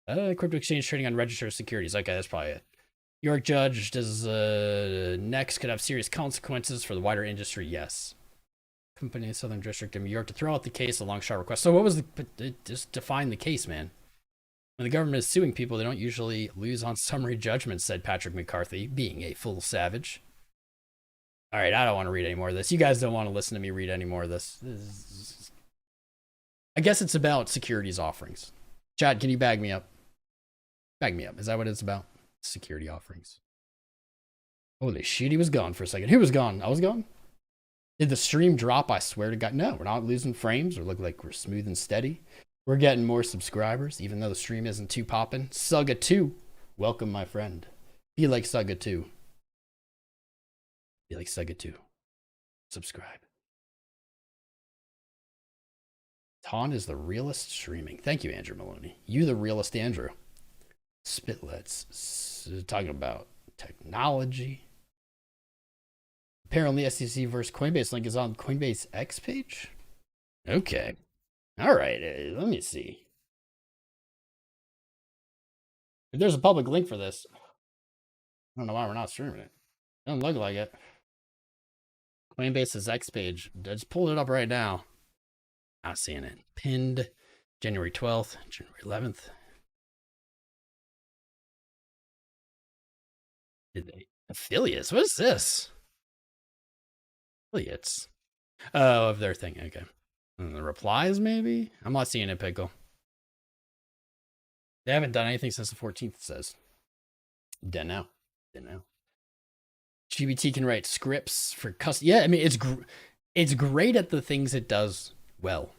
Crypto exchange trading on registered securities. Okay, that's probably it. New York judge does next could have serious consequences for the wider industry. Yes. Company in Southern District of New York to throw out the case, a long shot request. So what was just define the case, man? When the government is suing people, they don't usually lose on summary judgment, said Patrick McCarthy, being a full savage. All right, I don't want to read any more of this. You guys don't want to listen to me read any more of this. I guess it's about securities offerings. Chad, can you bag me up? Bag me up. Is that what it's about? Security offerings. Holy shit, he was gone for a second. Who was gone? I was gone? Did the stream drop? I swear to God. No, we're not losing frames. We look like we're smooth and steady. We're getting more subscribers, even though the stream isn't too popping. Suga2, welcome, my friend. Be like Suga2. Be like Suga2. Subscribe. Ton is the realest streaming. Thank you, Andrew Maloney. You the realest, Andrew. Spitlets. Talking about technology. Apparently, SEC versus Coinbase link is on Coinbase X page. Okay. All right. Let me see. If there's a public link for this, I don't know why we're not streaming it. Doesn't look like it. Coinbase's X page. Just pulled it up right now. Not seeing it. Pinned January 12th, January 11th. Affiliates? What is this? Affiliates. Oh, of their thing. Okay. And the replies, maybe? I'm not seeing it, Pickle. They haven't done anything since the 14th, it says. Don't know. GBT can write scripts for custom. Yeah, I mean, it's great at the things it does well.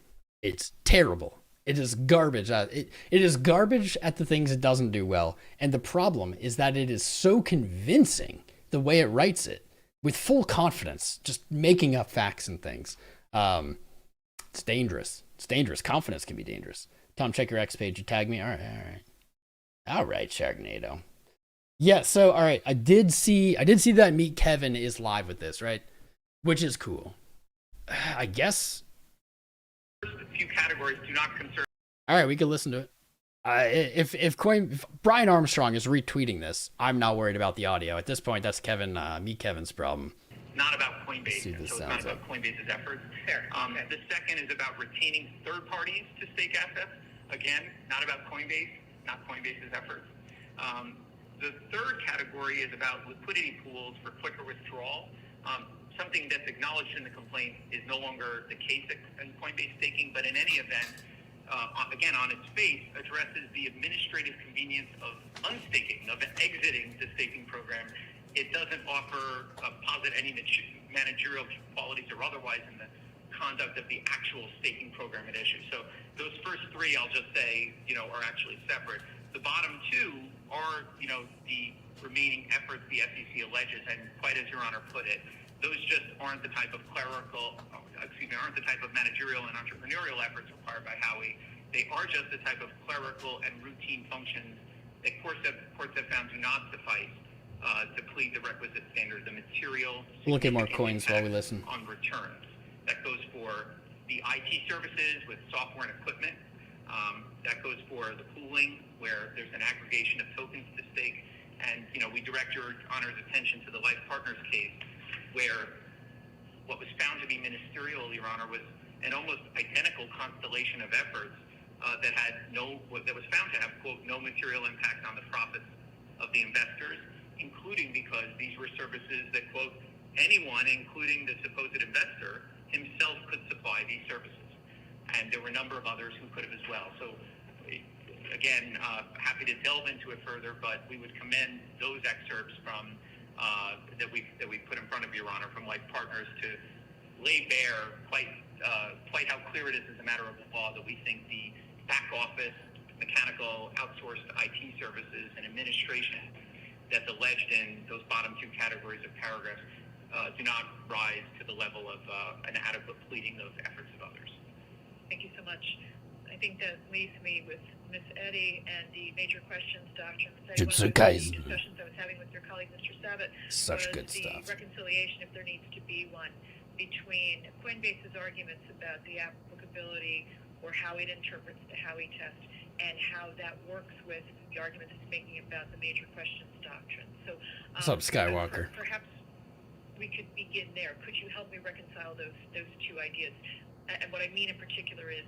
It's terrible. It is garbage. It is garbage at the things it doesn't do well. And the problem is that it is so convincing the way it writes it with full confidence, just making up facts and things. It's dangerous. It's dangerous. Confidence can be dangerous. Tom, check your X page. You tag me. All right, Sharknado. Yeah. So, all right. I did see that Meet Kevin is live with this, right? Which is cool. I guess. A few categories do not concern. All right, we can listen to it. If Brian Armstrong is retweeting this, I'm not worried about the audio at this point. That's Kevin's problem. Not about Coinbase, so it's not like. about Coinbase's efforts. Fair. The second is about retaining third parties to stake assets. Again, not about Coinbase, not Coinbase's efforts. The third category is about liquidity pools for quicker withdrawal. Something that's acknowledged in the complaint is no longer the case in Coinbase staking, but in any event, again, on its face, addresses the administrative convenience of unstaking, of exiting the staking program. It doesn't offer posit any managerial qualities or otherwise in the conduct of the actual staking program at issue. So those first three, I'll just say, are actually separate. The bottom two are, the remaining efforts the SEC alleges, and quite as Your Honor put it, those just aren't the type of aren't the type of managerial and entrepreneurial efforts required by Howey. They are just the type of clerical and routine functions that courts have found do not suffice to plead the requisite standard, the material. Look at more coins while we listen. On returns. That goes for the IT services with software and equipment. That goes for the pooling, where there's an aggregation of tokens to stake. And, we direct Your Honor's attention to the Life Partners case, where what was found to be ministerial, Your Honor, was an almost identical constellation of efforts that was found to have, quote, no material impact on the profits of the investors, including because these were services that, quote, anyone, including the supposed investor himself, could supply these services. And there were a number of others who could have as well. So, again, happy to delve into it further, but we would commend those excerpts from that we put in front of Your Honor from Life Partners to lay bare quite how clear it is as a matter of law that we think the back office, mechanical, outsourced IT services and administration that's alleged in those bottom two categories of paragraphs do not rise to the level of an adequate pleading of efforts of others. Thank you so much. I think that leaves me with Ms. Eddy and the major questions doctrine. One of the discussions I was having with your colleague, Mr. Sabat, Such was good the stuff. reconciliation, if there needs to be one, between Coinbase's arguments about the applicability or how it interprets the Howey test and how that works with the arguments it's making about the major questions doctrine. So, what's up, Skywalker? Perhaps we could begin there. Could you help me reconcile those two ideas? And what I mean in particular is,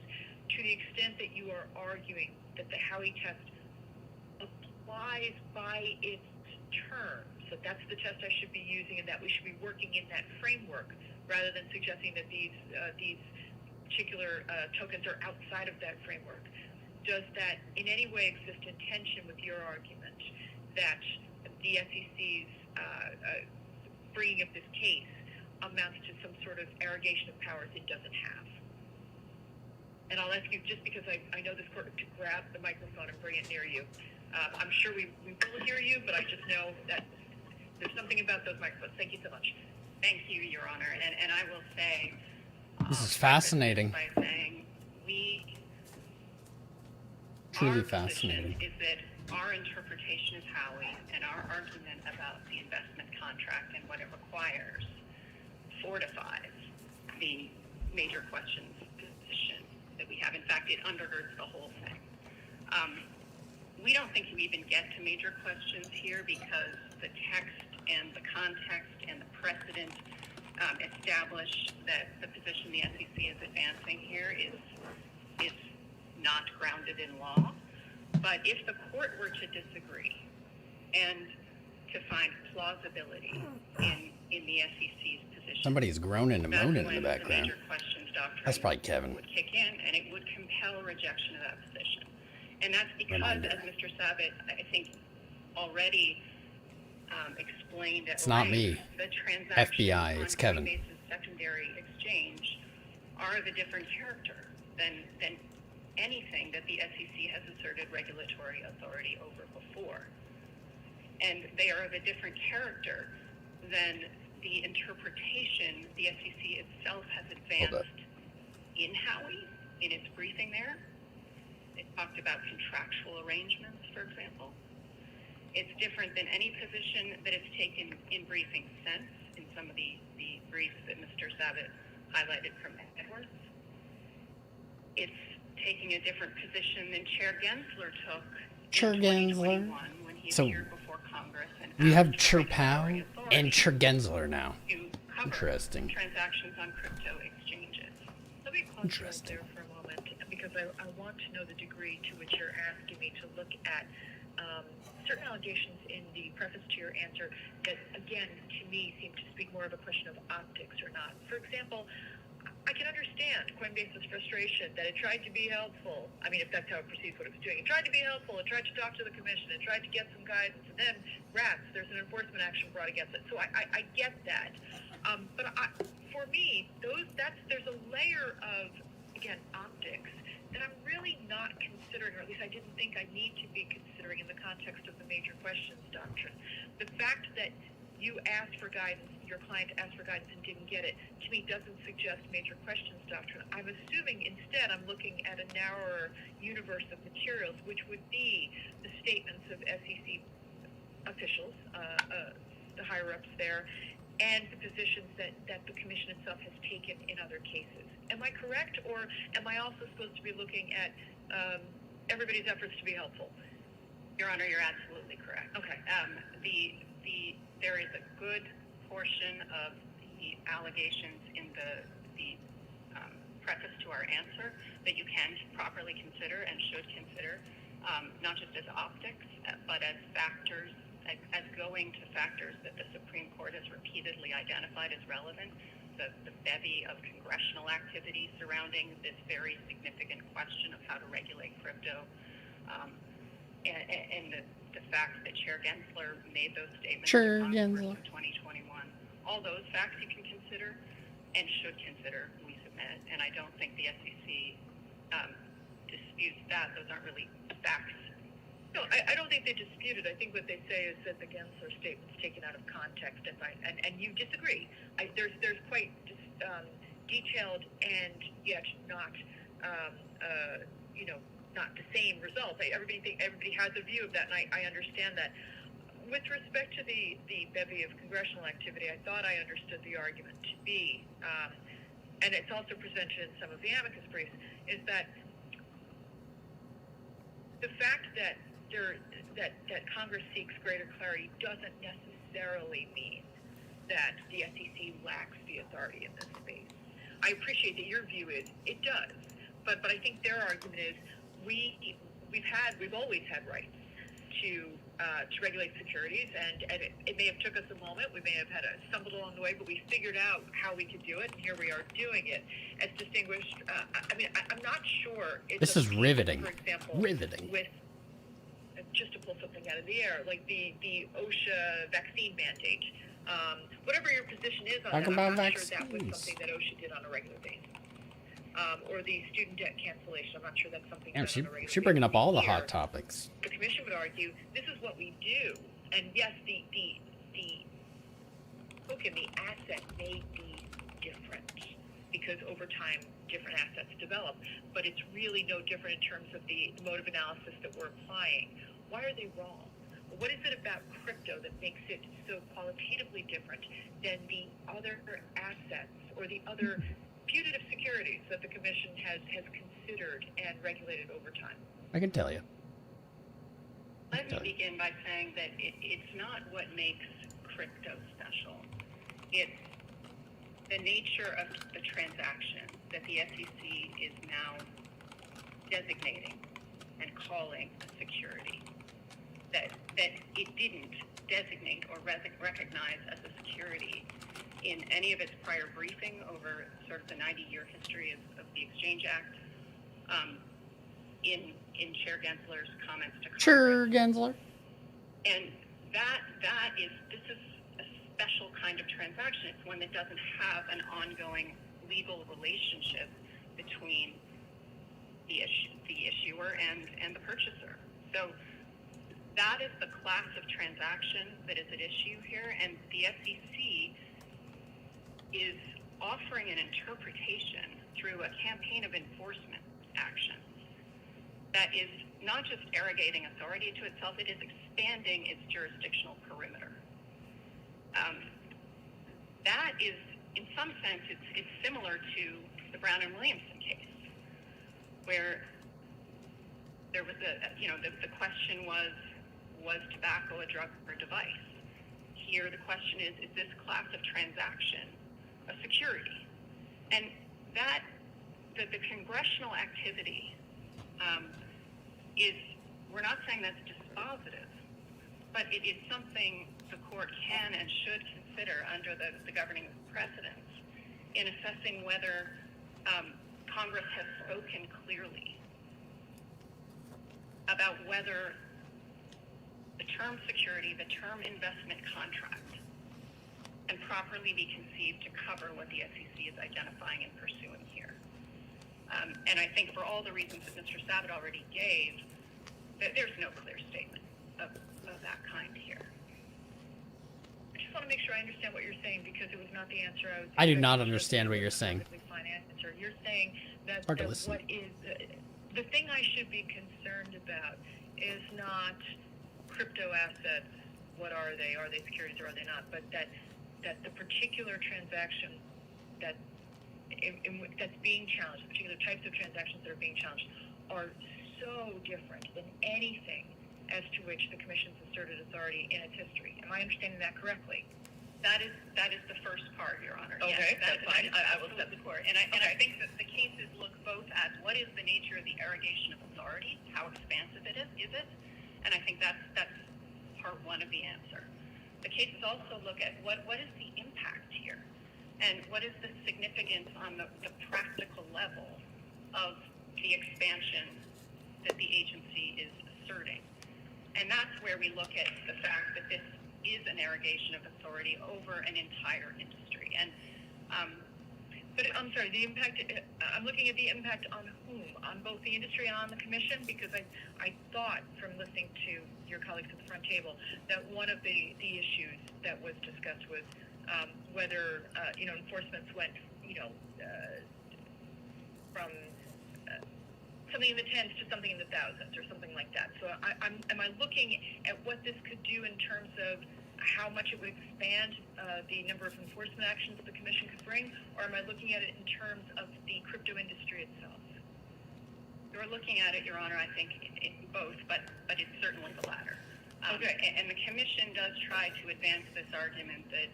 to the extent that you are arguing that the Howey test applies by its terms, that that's the test I should be using and that we should be working in that framework rather than suggesting that these particular tokens are outside of that framework, does that in any way exist in tension with your argument that the SEC's bringing of this case amounts to some sort of arrogation of powers it doesn't have? And I'll ask you, just because I know this court, to grab the microphone and bring it near you. I'm sure we will hear you, but I just know that there's something about those microphones. Thank you so much. Thank you, Your Honor. And I will say... This is fascinating. ...by saying truly our fascinating. Is that our interpretation of Howey and our argument about the investment contract and what it requires fortifies the major questions position that we have. In fact, it undergirds the whole thing. We don't think you even get to major questions here because the text and the context and the precedent establish that the position the SEC is advancing here is not grounded in law. But if the court were to disagree and to find plausibility in the SEC's position, somebody's groaning and moaning in the background. The major questions doctrine that's probably Kevin. Would kick in, and it would compel rejection of that position. And that's because, as Mr. Sabat, I think, already explained at it's not length, me. the transactions FBI, it's Kevin. Coinbase's secondary exchange are of a different character than anything that the SEC has asserted regulatory authority over before. And they are of a different character than the interpretation the SEC itself has advanced in Howey, in its briefing there. It talked about contractual arrangements, for example. It's different than any position that it's taken in briefing since, in some of the briefs that Mr. Sabat highlighted from Edwards. It's taking a different position than Chair Gensler took Chair in Gensler. 2021 when he So, appeared before Congress and We have asked for Chirpow regulatory authority and Chirgensler now. to cover Interesting. transactions on crypto exchanges. Let me pause right Interesting. there for a moment because I want to know the degree to which you're asking me to look at certain allegations in the preface to your answer that, again, to me seem to speak more of a question of optics or not. For example, I can understand Coinbase's frustration that it tried to be helpful. I mean, if that's how it perceives what it was doing. It tried to be helpful. It tried to talk to the commission. It tried to get some guidance. And then, rats, there's an enforcement action brought against it. So I get that. For me, there's a layer of, again, optics that I'm really not considering, or at least I didn't think I need to be considering in the context of the major questions doctrine. The fact that you asked for guidance, your client asked for guidance and didn't get it, to me doesn't suggest major questions doctrine. I'm assuming instead I'm looking at a narrower universe of materials, which would be the statements of SEC officials, the higher-ups there, and the positions that the commission itself has taken in other cases. Am I correct, or am I also supposed to be looking at everybody's efforts to be helpful? Your Honor, you're absolutely correct. Okay. There is a good portion of the allegations in the preface to our answer that you can properly consider and should consider, not just as optics, but as factors, as going to factors that the Supreme Court has repeatedly identified as relevant. The bevy of congressional activity surrounding this very significant question of how to regulate crypto, and the fact that Chair Gensler made those statements to Congress in 2021. All those facts you can consider and should consider when we submit. And I don't think the SEC disputes that. Those aren't really facts. No, I don't think they dispute it. I think what they say is that the Gensler statement's taken out of context, and you disagree. There's quite detailed and yet not not the same result. Everybody has a view of that, and I understand that. With respect to the bevy of congressional activity, I thought I understood the argument to be, and it's also presented in some of the amicus briefs, is that the fact that Congress seeks greater clarity doesn't necessarily mean that the SEC lacks the authority in this space. I appreciate that your view is it does, but I think their argument is we've always had rights to regulate securities, and it may have took us a moment. We may have had stumbled along the way, but we figured out how we could do it, and here we are doing it. As distinguished, I'm not sure. This is riveting. For example, riveting. With just to pull something out of the air, like the OSHA vaccine mandate. Whatever your position is on that, I'm not sure that was something that OSHA did on a regular basis. Or the student debt cancellation. I'm not sure that's something done on a regular basis. She's bringing up all the hot topics. The commission would argue this is what we do, and yes, the token, the asset may be different because over time different assets develop, but it's really no different in terms of the mode of analysis that we're applying. Why are they wrong? What is it about crypto that makes it so qualitatively different than the other assets or the other putative securities that the commission has considered and regulated over time? I can tell you. Let me begin by saying that it's not what makes crypto special. It's the nature of the transaction that the SEC is now designating and calling a security that it didn't designate or recognize as a security in any of its prior briefing over sort of the 90-year history of the Exchange Act, in Chair Gensler's comments to Congress. Chair Gensler. And this is a special kind of transaction. It's one that doesn't have an ongoing legal relationship between the issuer and the purchaser. So that is the class of transaction that is at issue here, and the SEC is offering an interpretation through a campaign of enforcement actions that is not just arrogating authority to itself, it is expanding its jurisdictional perimeter. That is, in some sense, it's similar to the Brown and Williamson case, where there was the question was tobacco a drug or a device? Here the question is this class of transaction a security? And that, the congressional activity is, we're not saying that's dispositive, but it is something the court can and should consider under the governing precedents in assessing whether Congress has spoken clearly about whether the term security, the term investment contract, can properly be conceived to cover what the SEC is identifying and pursuing here. And I think for all the reasons that Mr. Sabat already gave, that there's no clear statement of that kind here. I just want to make sure I understand what you're saying, because it was not the answer I was. I do not understand what you're saying. You're saying that what is the thing I should be concerned about is not crypto assets. What are they? Are they securities or are they not? But that the particular transaction that's being challenged, the particular types of transactions that are being challenged, are so different than anything as to which the Commission's asserted authority in its history. Am I understanding that correctly? That is the first part, Your Honor. Okay, yes, that's fine. I will step the court. And I think that the cases look both at what is the nature of the arrogation of authority, how expansive is it? And I think that's part one of the answer. The cases also look at what is the impact here, and what is the significance on the practical level of the expansion that the agency is asserting. And that's where we look at the fact that this is an arrogation of authority over an entire industry. And but I'm sorry, the impact, I'm looking at the impact on whom? On both the industry and on the Commission? Because I thought from listening to your colleagues at the front table that one of the issues that was discussed was whether, enforcements went, from something in the tens to something in the thousands or something like that. So am I looking at what this could do in terms of how much it would expand the number of enforcement actions the Commission could bring, or am I looking at it in terms of the crypto industry itself? You're looking at it, Your Honor, I think in both, but it's certainly the latter. Okay. And the Commission does try to advance this argument that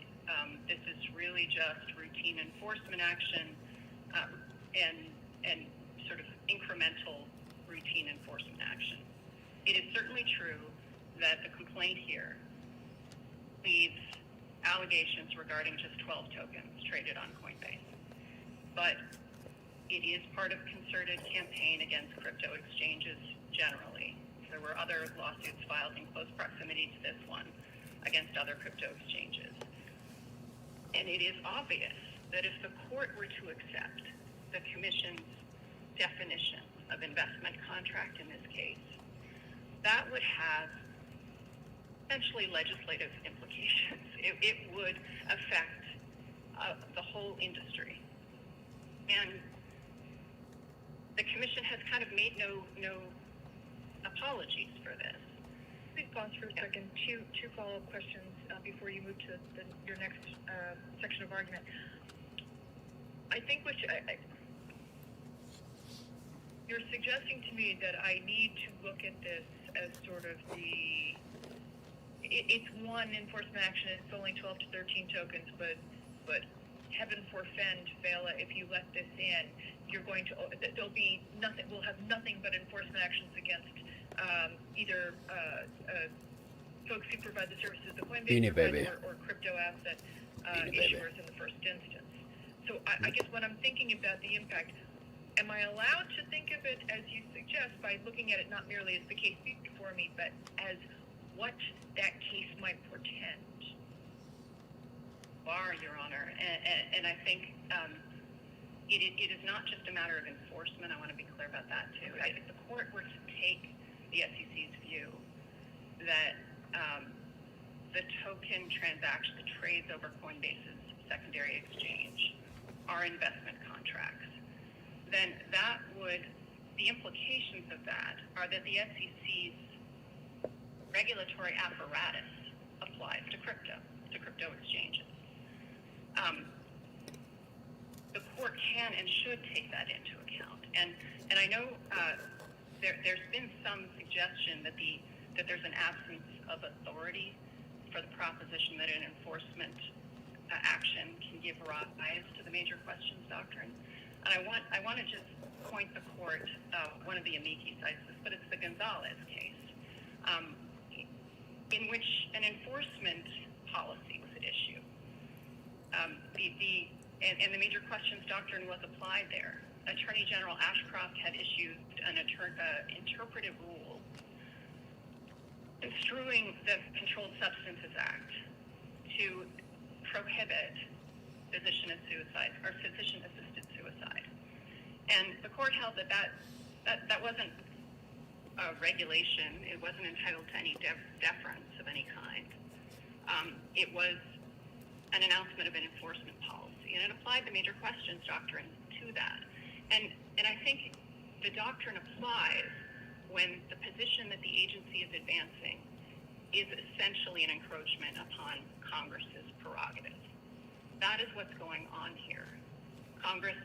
this is really just routine enforcement action and sort of incremental routine enforcement action. It is certainly true that the complaint here leaves allegations regarding just 12 tokens traded on Coinbase. But it is part of a concerted campaign against crypto exchanges generally. There were other lawsuits filed in close proximity to this one against other crypto exchanges. And it is obvious that if the court were to accept the Commission's definition of investment contract in this case, that would have essentially legislative implications. It would affect the whole industry. And the Commission has kind of made no apologies for this. Please pause for a second. Two follow-up questions before you move to your next section of argument. I think you're suggesting to me that I need to look at this as sort of it's one enforcement action. It's only 12 to 13 tokens, but heaven forfend, Vela, if you let this in, there'll be nothing. We'll have nothing but enforcement actions against either folks who provide the services that Coinbase provides or crypto asset issuers in the first instance. So I guess when I'm thinking about the impact, am I allowed to think of it as you suggest by looking at it not merely as the case before me, but as what that case might portend? Your Honor, and I think it is not just a matter of enforcement. I want to be clear about that too. If the court were to take the SEC's view that the token transaction, the trades over Coinbase's secondary exchange, are investment contracts, then the implications of that are that the SEC's regulatory apparatus applies to crypto exchanges. The court can and should take that into account. And I know there's been some suggestion that there's an absence of authority for the proposition that an enforcement action can give rise to the major questions doctrine. And I want to just point the court, one of the amici cites this, but it's the Gonzalez case, in which an enforcement policy was at issue. And the major questions doctrine was applied there. Attorney General Ashcroft had issued an interpretive rule construing the Controlled Substances Act to prohibit physician-assisted suicide. And the court held that wasn't a regulation. It wasn't entitled to any deference of any kind. It was an announcement of an enforcement policy, and it applied the major questions doctrine to that. And I think the doctrine applies when the position that the agency is advancing is essentially an encroachment upon Congress's prerogative. That is what's going on here. Congress,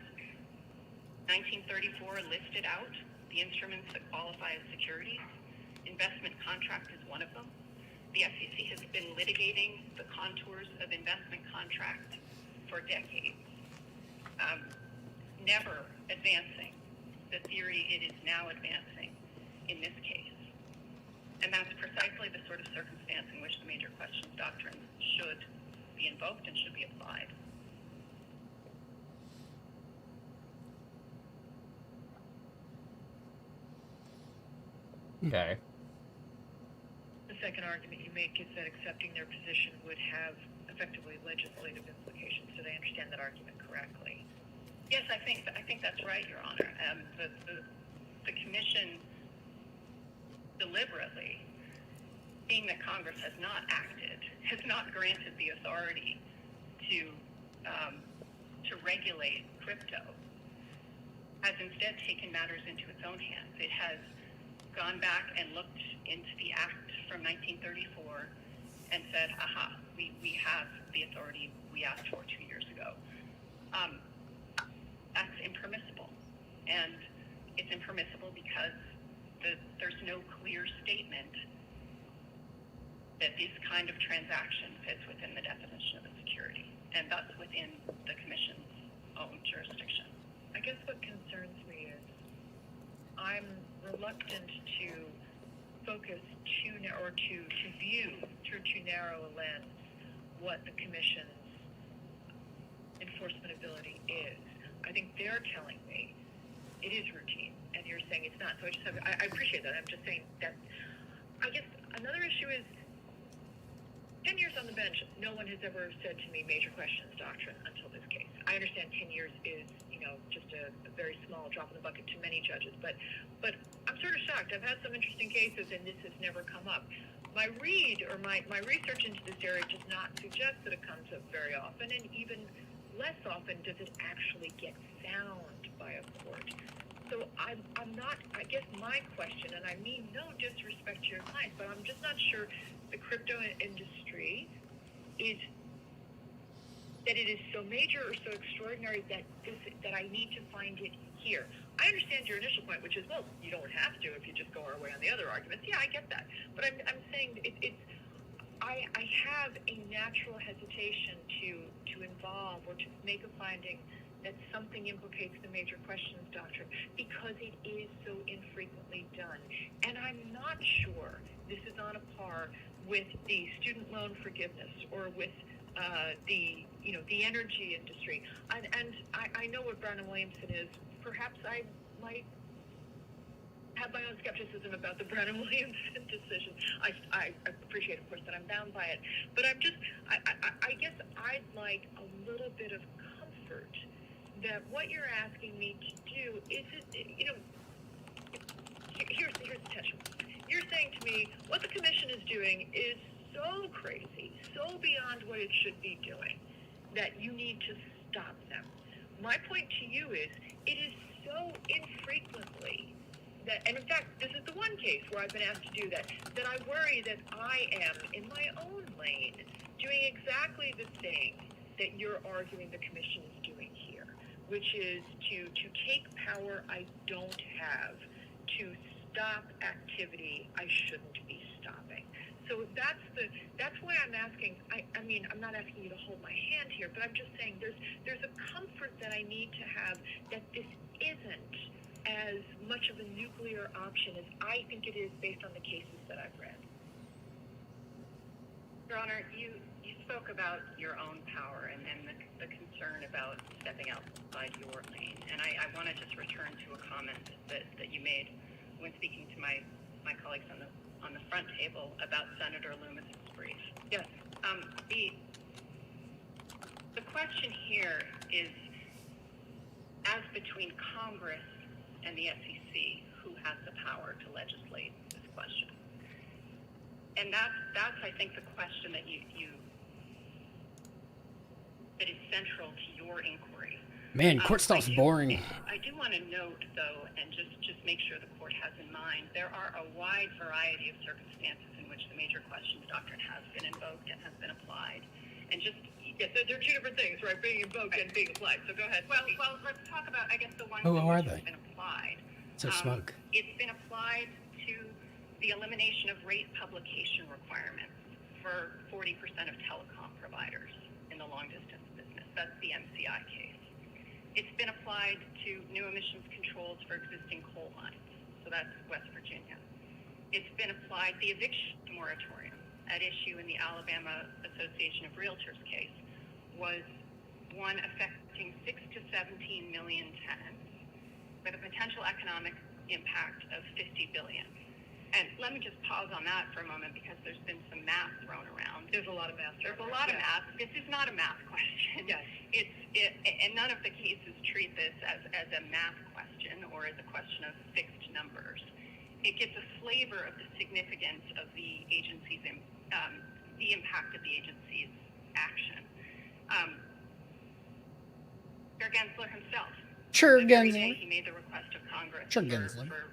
1934, listed out the instruments that qualify as securities. Investment contract is one of them. The SEC has been litigating the contours of investment contract for decades, never advancing the theory it is now advancing in this case. And that's precisely the sort of circumstance in which the major questions doctrine should be invoked and should be applied. Okay. The second argument you make is that accepting their position would have effectively legislative implications. Did I understand that argument correctly? Yes, I think that's right, Your Honor. The Commission deliberately, being that Congress has not acted, has not granted the authority to regulate crypto, has instead taken matters into its own hands. It has gone back and looked into the Act from 1934 and said, aha, we have the authority we asked for 2 years ago. That's impermissible. And it's impermissible because there's no clear statement that this kind of transaction fits within the definition of a security, and thus within the Commission's own jurisdiction. I guess what concerns me is I'm reluctant to focus to view through too narrow a lens what the Commission's enforcement ability is. I think they're telling me it is routine, and you're saying it's not. So I appreciate that. I'm just saying that. I guess another issue is 10 years on the bench, no one has ever said to me major questions doctrine until this case. I understand 10 years is, just a very small drop in the bucket to many judges, but I'm sort of shocked. I've had some interesting cases, and this has never come up. My read or my research into this area does not suggest that it comes up very often, and even less often does it actually get found by a court. So I'm not, I guess my question, and I mean no disrespect to your clients, but I'm just not sure the crypto industry is, that it is so major or so extraordinary that I need to find it here. I understand your initial point, which is, well, you don't have to if you just go our way on the other arguments. Yeah, I get that. But I'm saying I have a natural hesitation to involve or to make a finding that something implicates the major questions doctrine because it is so infrequently done. And I'm not sure this is on a par with the student loan forgiveness or with the energy industry. And I know what Brown and Williamson is. Perhaps I might have my own skepticism about the Brown and Williamson decision. I appreciate, of course, that I'm bound by it. But I guess I'd like a little bit of comfort that what you're asking me to do is, here's the tension. You're saying to me, what the Commission is doing is so crazy, so beyond what it should be doing, that you need to stop them. My point to you is, it is so infrequently that, and in fact, this is the one case where I've been asked to do that I worry that I am, in my own lane, doing exactly the thing that you're arguing the Commission is doing here. which is to take power I don't have, to stop activity I shouldn't be stopping. So that's why I'm asking. I mean, I'm not asking you to hold my hand here, but I'm just saying there's a comfort that I need to have that this isn't as much of a nuclear option as I think it is based on the cases that I've read. Your Honor, you spoke about your own power and the concern about stepping outside your lane. And I want to just return to a comment that you made when speaking to my colleagues on the front table about Senator Loomis's brief. Yes. The question here is, as between Congress and the SEC, who has the power to legislate this question? And that's I think the question that that is central to your inquiry. Man, court stuff's boring. I do want to note, though, and just make sure the court has in mind, there are a wide variety of circumstances in which the major questions doctrine has been invoked and has been applied. And just Yes, so they're two different things, right? Being invoked and being applied. So go ahead. well, let's talk about, I guess, the ones Oh, that how are have they? been applied. So smug. It's been applied to the elimination of rate publication requirements for 40% of telecom providers in the long-distance business. That's the MCI case. It's been applied to new emissions controls for existing coal mines. So that's West Virginia. It's been applied, the eviction moratorium at issue in the Alabama Association of Realtors case was one affecting 6 to 17 million tenants with a potential economic impact of $50 billion. And let me just pause on that for a moment because there's been some math thrown around. There's a lot of math. There's a lot of math. This is not a math question. Yes. And none of the cases treat this as a math question or as a question of fixed numbers. It gives a flavor of the significance of the agency's, the impact of the agency's action. Chair Gensler himself. Sure, Every day Gensler. he made the request of Congress Sure, Gensler. for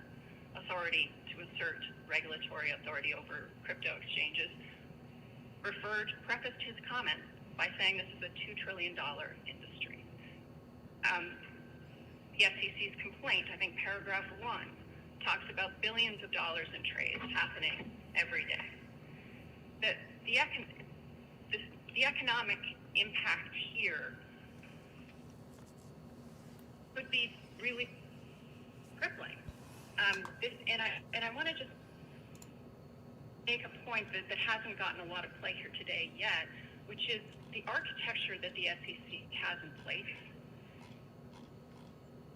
authority to assert regulatory authority over crypto exchanges, prefaced his comment by saying this is a $2 trillion industry. The FTC's complaint, I think paragraph 1, talks about billions of dollars in trades happening every day. The economic impact here could be really crippling. And I want to just make a point that hasn't gotten a lot of play here today yet, which is the architecture that the SEC has in place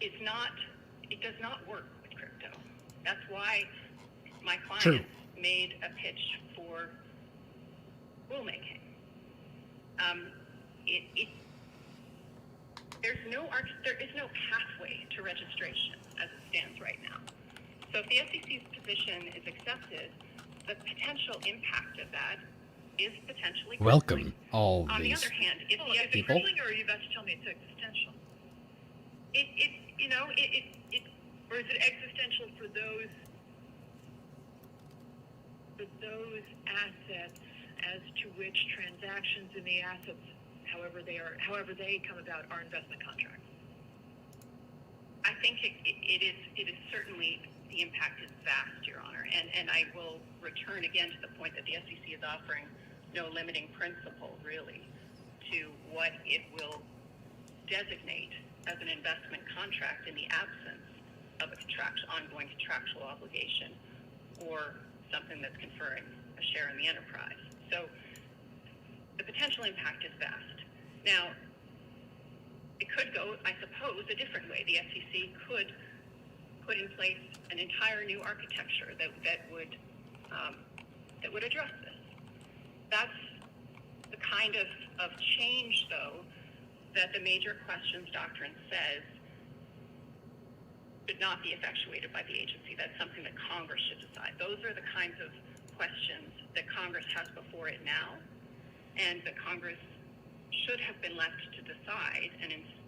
it does not work with crypto. That's why my clients made a pitch for rulemaking. There is no pathway to registration as it stands right now. So if the SEC's position is accepted, the potential impact of that is potentially Welcome, all on the these other hand, if the Is it people. crippling, or are you about to tell me it's existential? Or is it existential for those assets as to which transactions in the assets, however they come about, are investment contracts? I think it is certainly, the impact is vast, Your Honor, and I will return again to the point that the SEC is offering no limiting principle, really, to what it will designate as an investment contract in the absence of an ongoing contractual obligation or something that's conferring a share in the enterprise. So the potential impact is vast. Now, it could go, I suppose, a different way. The SEC could put in place an entire new architecture that would address this. That's the kind of change, though, that the major questions doctrine says should not be effectuated by the agency. That's something that Congress should decide. Those are the kinds of questions that Congress has before it now, and that Congress should have been left to decide,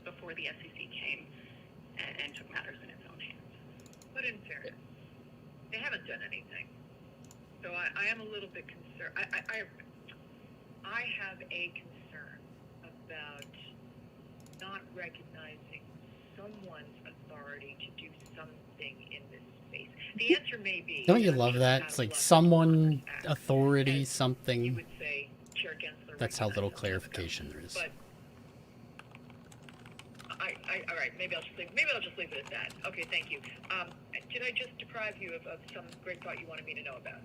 before the SEC came and took matters in its own hands. But in fairness, they haven't done anything. So I am a little bit concerned. I have a concern about not recognizing someone's authority to do something in this space? The answer may be... Don't you love that? It's like someone, authority, you something. would say Chair Gensler. That's how little clarification there is. But all right, maybe I'll just leave it at that. Okay, thank you. Did I just deprive you of some great thought you wanted me to know about?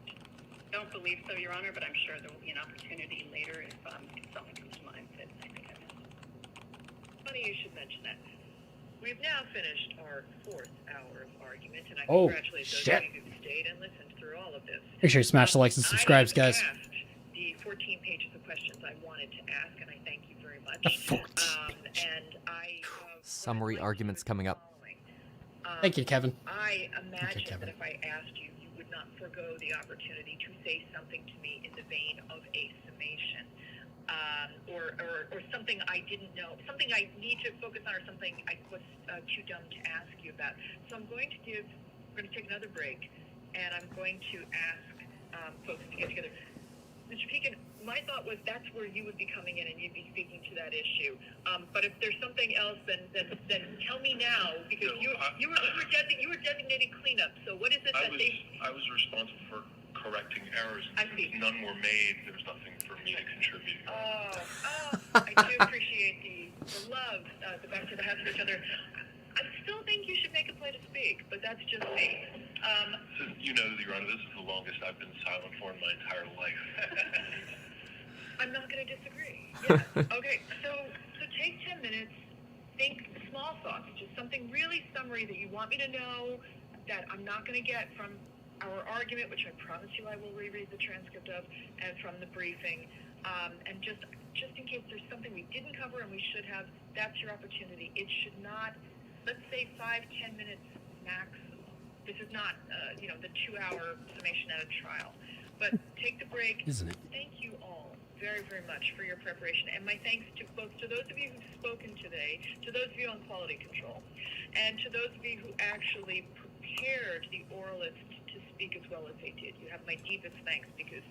Don't believe so, Your Honor, but I'm sure there will be an opportunity later if something comes to mind that I think I missed. Funny you should mention that. We've now finished our 4th hour of argument, and I Oh, congratulate those shit. of you who stayed and listened through all of this. Make sure you smash the likes and subscribes, I guys. have asked the 14 pages of questions I wanted to ask, and I thank you very much. The 14 and I Summary arguments coming up. Thank you, Kevin. I imagine Kevin. that if I asked you, you would not forego the opportunity to say something to me in the vein of a summation, or something I didn't know, something I need to focus on, or something I was too dumb to ask you about. So we're going to take another break, and I'm going to ask folks to get together. Mr. Pekin, my thought was that's where you would be coming in and you'd be speaking to that issue. But if there's something else, then tell me now, because you were designated cleanup. So what is it that I was responsible for correcting errors. I see. None were made. There was nothing for me to contribute. I do appreciate the love, the back to the house for each other. I still think you should make a play to speak, but that's just me. So, you know, Your Honor, this is the longest I've been silent for in my entire life. I'm not going to disagree. Yeah. Okay, so take 10 minutes, think small thoughts, just something really summary that you want me to know that I'm not going to get from our argument, which I promise you I will reread the transcript of, and from the briefing. And just in case there's something we didn't cover and we should have, that's your opportunity. It should not, let's say 5-10 minutes maximum. This is not, the 2-hour summation at a trial. But take the break. Isn't it? Thank you all very, very much for your preparation. And my thanks to both to those of you who've spoken today, to those of you on quality control, and to those of you who actually prepared the oralists to speak as well as they did. You have my deepest thanks, because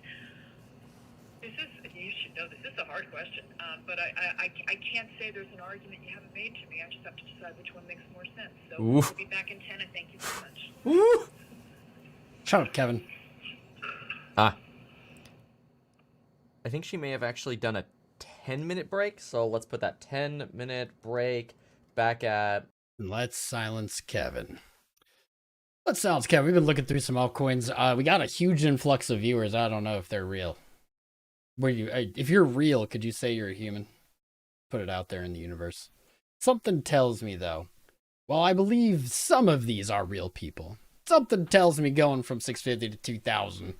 you should know this is a hard question, but I can't say there's an argument you haven't made to me. I just have to decide which one makes more sense. So Oof. we'll be back in 10, and thank you so much. Woo! Shut up, Kevin. I think she may have actually done a 10-minute break, so let's put that 10-minute break back at... Let's silence Kevin. Let's silence Kevin. We've been looking through some altcoins. We got a huge influx of viewers. I don't know if they're real. If you're real, could you say you're a human? Put it out there in the universe. Something tells me, though, well, I believe some of these are real people. Something tells me going from 650 to 2,000.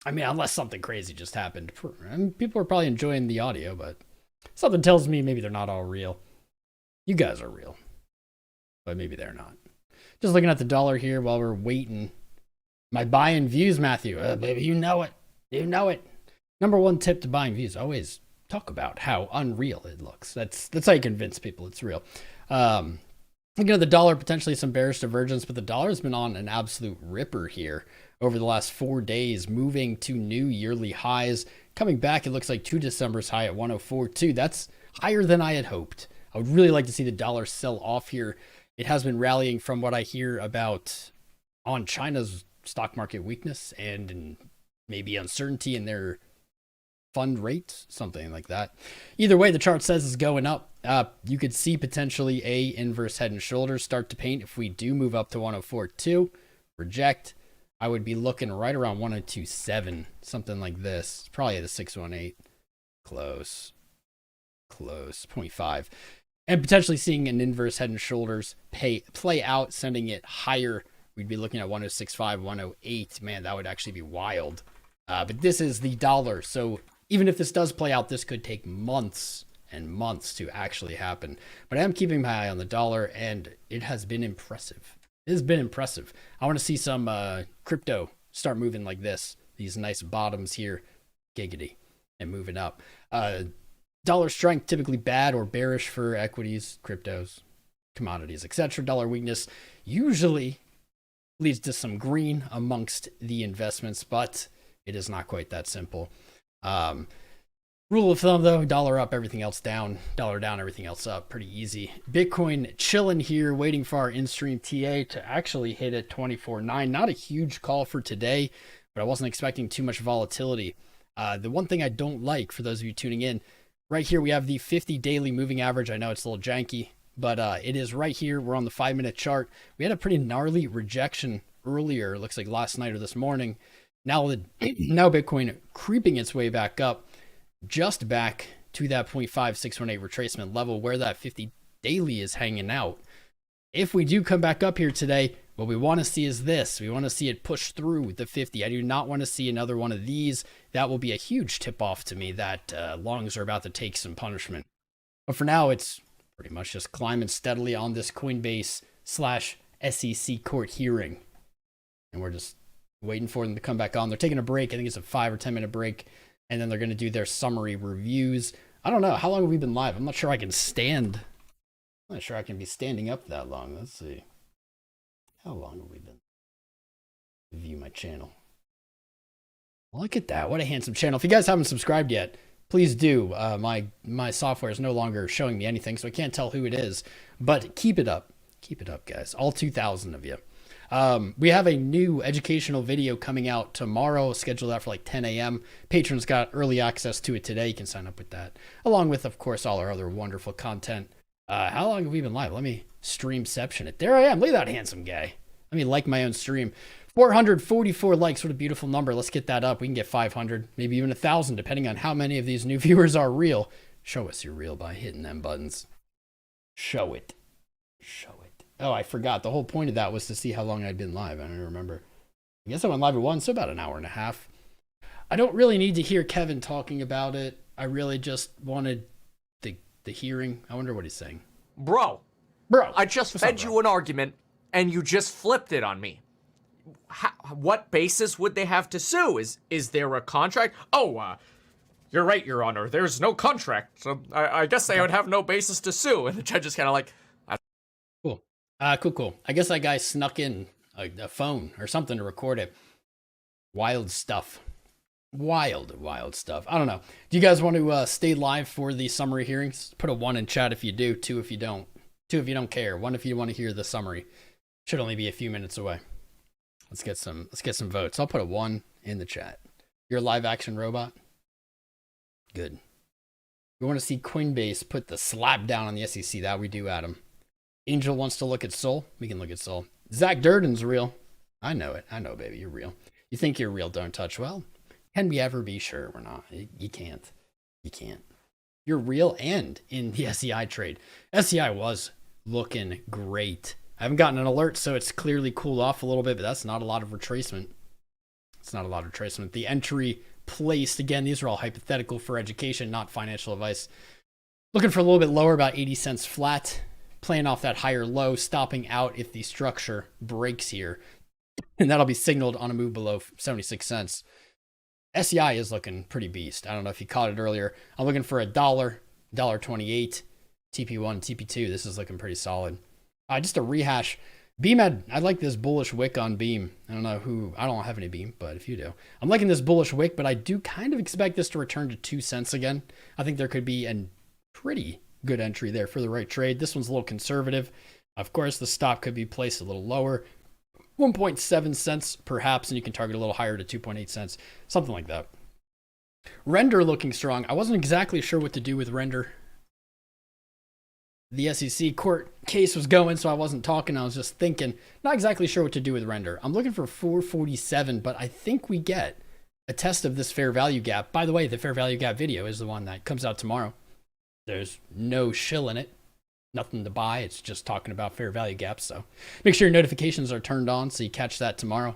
I mean, unless something crazy just happened. And people are probably enjoying the audio, but something tells me maybe they're not all real. You guys are real, but maybe they're not. Just looking at the dollar here while we're waiting. My buying views, Matthew. Baby, you know it. You know it. Number one tip to buying views: always talk about how unreal it looks. That's how you convince people it's real. The dollar, potentially some bearish divergence, but the dollar's been on an absolute ripper here over the last 4 days, moving to new yearly highs. Coming back, it looks like 2 December's high at 104.2. That's higher than I had hoped. I would really like to see the dollar sell off here. It has been rallying from what I hear about on China's stock market weakness and maybe uncertainty in their fund rate, something like that. Either way, the chart says it's going up. You could see potentially a inverse head and shoulders start to paint if we do move up to 104.2. Reject. I would be looking right around 102.7, something like this. Probably the 618. Close. 0.5. And potentially seeing an inverse head and shoulders play out, sending it higher. We'd be looking at 106.5, 108. Man, that would actually be wild. But this is the dollar, so even if this does play out, this could take months and months to actually happen. But I am keeping my eye on the dollar, and it has been impressive. It has been impressive. I want to see some crypto start moving like this. These nice bottoms here, giggity, and moving up. Dollar strength, typically bad or bearish for equities, cryptos, commodities, etc. Dollar weakness usually leads to some green amongst the investments, but it is not quite that simple. Rule of thumb though, dollar up, everything else down, dollar down, everything else up. Pretty easy. Bitcoin chilling here, waiting for our in-stream TA to actually hit at 24.9. Not a huge call for today, but I wasn't expecting too much volatility. The one thing I don't like, for those of you tuning in, right here we have the 50 daily moving average. I know it's a little janky, but it is right here. We're on the 5-minute chart. We had a pretty gnarly rejection earlier, it looks like last night or this morning. Now Bitcoin creeping its way back up, just back to that 0.5618 retracement level where that 50 daily is hanging out. If we do come back up here today, what we want to see is this. We want to see it push through the 50. I do not want to see another one of these. That will be a huge tip off to me that longs are about to take some punishment. But for now, it's pretty much just climbing steadily on this Coinbase / SEC court hearing. And we're just waiting for them to come back on. They're taking a break. I think it's a 5 or 10 minute break. And then they're going to do their summary reviews. I don't know. How long have we been live? I'm not sure I can stand. I'm not sure I can be standing up that long. Let's see. How long have we been? View my channel. Look at that. What a handsome channel. If you guys haven't subscribed yet, please do. My software is no longer showing me anything, so I can't tell who it is. But keep it up. Keep it up, guys. All 2,000 of you. We have a new educational video coming out tomorrow. Schedule that for like 10 a.m. Patrons got early access to it today. You can sign up with that, along with, of course, all our other wonderful content. How long have we been live? Let me streamception it. There I am. Look at that handsome guy. Let me like my own stream. 444 likes. What a beautiful number. Let's get that up. We can get 500, maybe even 1,000, depending on how many of these new viewers are real. Show us you're real by hitting them buttons. Show it. Show it. Oh, I forgot. The whole point of that was to see how long I'd been live. I don't remember. I guess I went live at 1, so about an hour and a half. I don't really need to hear Kevin talking about it. I really just wanted the hearing. I wonder what he's saying. Bro, I just fed you an argument, and you just flipped it on me. What basis would they have to sue? Is there a contract? Oh, you're right, Your Honor. There's no contract, so I guess they would have no basis to sue. And the judge is kind of like, cool. Cool. I guess that guy snuck in a phone or something to record it. Wild stuff. Wild stuff. I don't know. Do you guys want to stay live for the summary hearings? Put a 1 in chat if you do, 2 if you don't. 2 if you don't care. 1 if you want to hear the summary. Should only be a few minutes away. Let's get some votes. I'll put a 1 in the chat. You're a live action robot? Good. We want to see Coinbase put the slap down on the SEC. That we do, Adam. Angel wants to look at Sol. We can look at Sol. Zach Durden's real. I know it. I know, baby. You're real. You think you're real, don't touch. Well, can we ever be sure we're not? You can't. You can't. You're real and in the SEI trade. SEI was looking great. I haven't gotten an alert, so it's clearly cooled off a little bit, but that's not a lot of retracement. It's not a lot of retracement. The entry placed, again, these are all hypothetical for education, not financial advice. Looking for a little bit lower, about 80 cents flat. Playing off that higher low, stopping out if the structure breaks here. And that'll be signaled on a move below 76 cents. SEI is looking pretty beast. I don't know if you caught it earlier. I'm looking for $1.28. TP1, TP2. This is looking pretty solid. Just a rehash. Beam I like this bullish wick on Beam. I don't have any Beam, but if you do. I'm liking this bullish wick, but I do kind of expect this to return to 2 cents again. I think there could be a pretty good entry there for the right trade. This one's a little conservative. Of course, the stop could be placed a little lower. 1.7 cents perhaps, and you can target a little higher to 2.8 cents. Something like that. Render looking strong. I wasn't exactly sure what to do with Render. The SEC court case was going, so I wasn't talking. I was just thinking. Not exactly sure what to do with Render. I'm looking for 447, but I think we get a test of this fair value gap. By the way, the fair value gap video is the one that comes out tomorrow. There's no shill in it. Nothing to buy. It's just talking about fair value gaps. So make sure your notifications are turned on so you catch that tomorrow.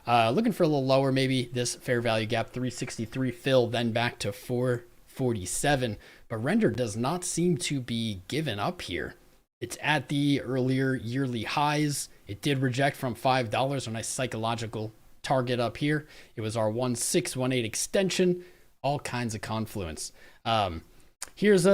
Looking for a little lower, maybe this fair value gap, 363 fill, then back to 447. But Render does not seem to be given up here. It's at the earlier yearly highs. It did reject from $5, a nice psychological target up here. It was our 1618 extension. All kinds of confluence. Here's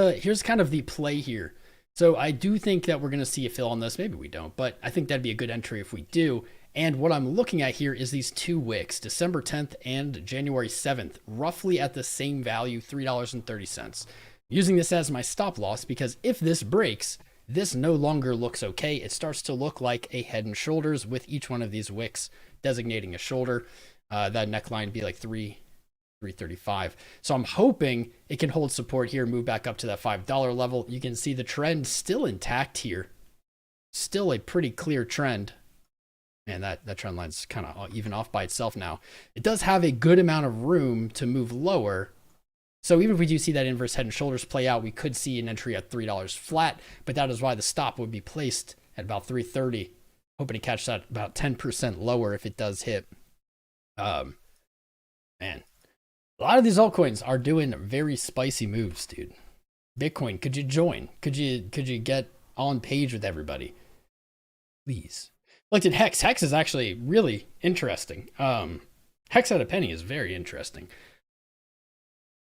kind of the play here. So I do think that we're going to see a fill on this. Maybe we don't, but I think that'd be a good entry if we do. And what I'm looking at here is these two wicks, December 10th and January 7th, roughly at the same value, $3.30. Using this as my stop loss because if this breaks, this no longer looks okay. It starts to look like a head and shoulders with each one of these wicks designating a shoulder. That neckline would be like 335. So I'm hoping it can hold support here, move back up to that $5 level. You can see the trend still intact here. Still a pretty clear trend. Man, that trend line's kind of even off by itself now. It does have a good amount of room to move lower. So even if we do see that inverse head and shoulders play out, we could see an entry at $3 flat, but that is why the stop would be placed at about 330. Hoping to catch that about 10% lower if it does hit. Man, a lot of these altcoins are doing very spicy moves, dude. Bitcoin, could you join? Could you get on page with everybody? Please. Looked at Hex. Hex is actually really interesting. Hex at a penny is very interesting.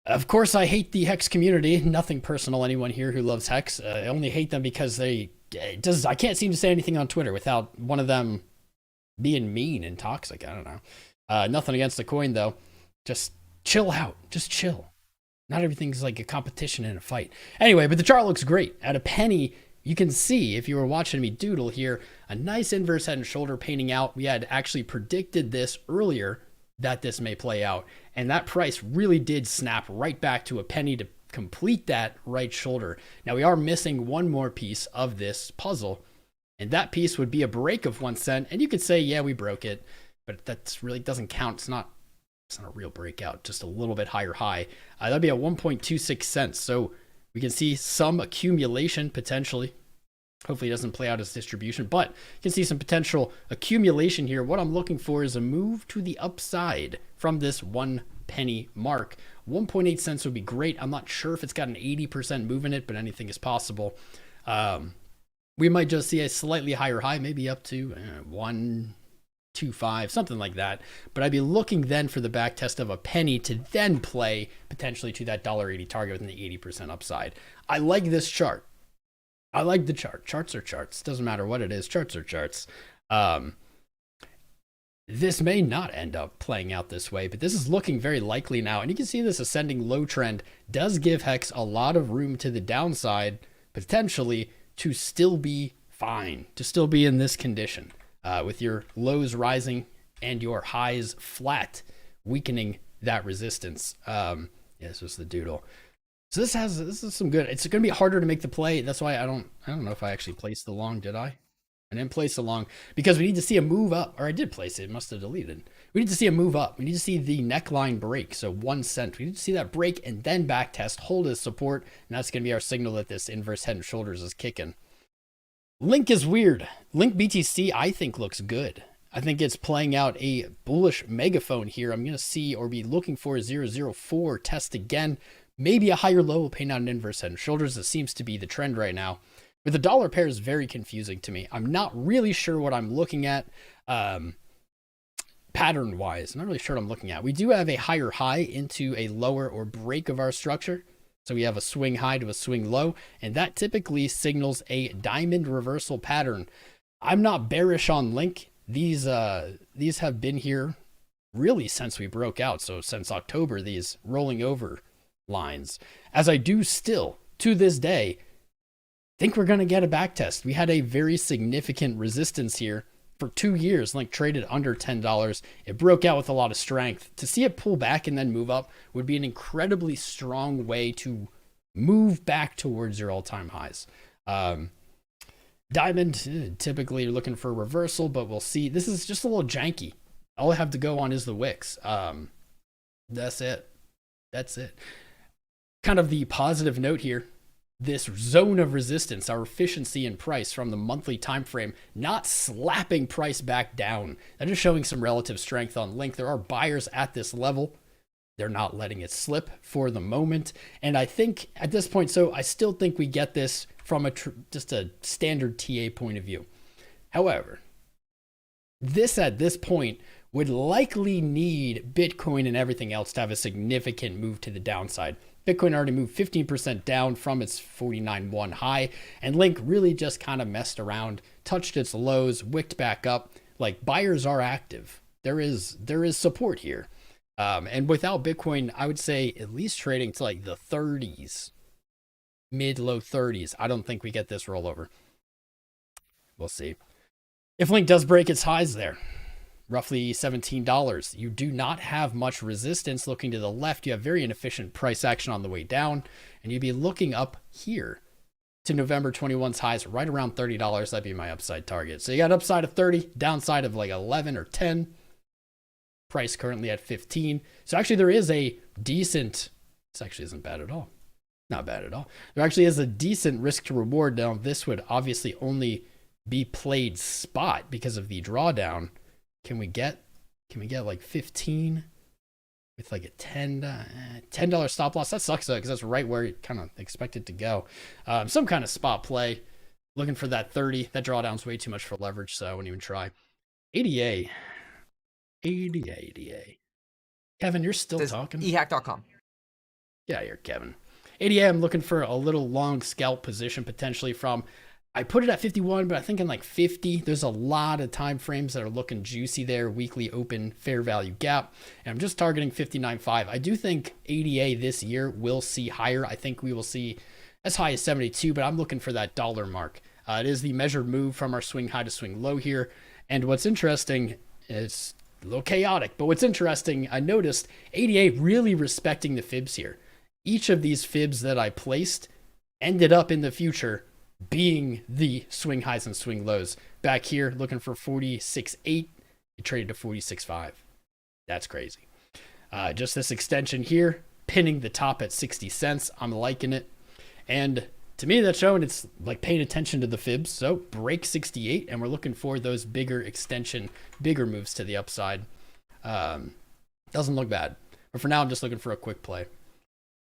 Of course, I hate the Hex community. Nothing personal, anyone here who loves Hex. I only hate them because I can't seem to say anything on Twitter without one of them being mean and toxic. I don't know. Nothing against the coin, though. Just chill out. Just chill. Not everything's like a competition in a fight. Anyway, but the chart looks great. At a penny, you can see, if you were watching me doodle here, a nice inverse head and shoulder painting out. We had actually predicted this earlier that this may play out. And that price really did snap right back to a penny to complete that right shoulder. Now we are missing one more piece of this puzzle, and that piece would be a break of 1 cent. And you could say, yeah, we broke it, but that's really doesn't count. It's not a real breakout, just a little bit higher high. That'd be at 1.26 cents. So we can see some accumulation potentially. Hopefully it doesn't play out as distribution, but you can see some potential accumulation here. What I'm looking for is a move to the upside from this 1 penny mark. 1.8 cents would be great. I'm not sure if it's got an 80% move in it, but anything is possible. We might just see a slightly higher high, maybe up to 1.25, something like that. But I'd be looking then for the back test of a penny to then play potentially to that $1.80 target within the 80% upside. I like this chart. I like the chart. Charts are charts. Doesn't matter what it is. Charts are charts. This may not end up playing out this way, but this is looking very likely now. And you can see this ascending low trend does give Hex a lot of room to the downside, potentially to still be fine, to still be in this condition with your lows rising and your highs flat, weakening that resistance. Yeah, this was the doodle. So this is some good. It's going to be harder to make the play. That's why I don't know if I actually placed the long. Did I? I didn't place the long because we need to see a move up, or I did place it. It must have deleted. We need to see a move up. We need to see the neckline break. So 1 cent. We need to see that break and then back test, hold as support. And that's going to be our signal that this inverse head and shoulders is kicking. Link is weird. Link BTC, I think, looks good. I think it's playing out a bullish megaphone here. I'm going to see or be looking for a 004 test again. Maybe a higher low will paint out an inverse head and shoulders. That seems to be the trend right now. But the dollar pair is very confusing to me. I'm not really sure what I'm looking at pattern-wise. I'm not really sure what I'm looking at. We do have a higher high into a lower or break of our structure. So we have a swing high to a swing low, and that typically signals a diamond reversal pattern. I'm not bearish on Link. These have been here really since we broke out. So since October, these rolling over lines, as I do still to this day think we're going to get a back test. We had a very significant resistance here for 2 years. Link traded under $10. It broke out with a lot of strength. To see it pull back and then move up would be an incredibly strong way to move back towards your all-time highs. Diamond, typically you're looking for a reversal, but we'll see. This is just a little janky. All I have to go on is the wicks. That's it. Kind of the positive note here, this zone of resistance, our efficiency in price from the monthly time frame, not slapping price back down. That is showing some relative strength on Link. There are buyers at this level. They're not letting it slip for the moment. And I think at this point, so I still think we get this from just a standard TA point of view. However, this at this point would likely need Bitcoin and everything else to have a significant move to the downside. Bitcoin already moved 15% down from its 49.1 high, and Link really just kind of messed around, touched its lows, wicked back up. Like, buyers are active. There is support here. And without Bitcoin, I would say at least trading to like the 30s, mid-low 30s. I don't think we get this rollover. We'll see. If Link does break its highs there, roughly $17, you do not have much resistance. Looking to the left, you have very inefficient price action on the way down, and you'd be looking up here to November 21's highs, right around $30. That'd be my upside target. So you got upside of 30, downside of like 11 or 10. Price currently at 15. So actually there is a decent, this actually isn't bad at all. Not bad at all. There actually is a decent risk to reward. Now this would obviously only be played spot because of the drawdown. Can we get like 15 with like a $10 stop loss? That sucks though, because that's right where you kind of expect it to go. Some kind of spot play. Looking for that 30. That drawdown's way too much for leverage, so I wouldn't even try. ADA. Kevin, you're still talking? ehack.com. Yeah, you're Kevin. ADA, I'm looking for a little long scalp position potentially from, I put it at 51, but I think in like 50, there's a lot of time frames that are looking juicy there. Weekly open fair value gap. And I'm just targeting 59.5. I do think ADA this year will see higher. I think we will see as high as 72, but I'm looking for that dollar mark. It is the measured move from our swing high to swing low here. And what's interesting, it's a little chaotic, but what's interesting, I noticed ADA really respecting the fibs here. Each of these fibs that I placed ended up in the future being the swing highs and swing lows. Back here, looking for 46.8, it traded to 46.5. That's crazy. Just this extension here, pinning the top at 60 cents. I'm liking it. And to me, that's showing it's like paying attention to the fibs. So break 68, and we're looking for those bigger extension, bigger moves to the upside. Doesn't look bad. But for now, I'm just looking for a quick play.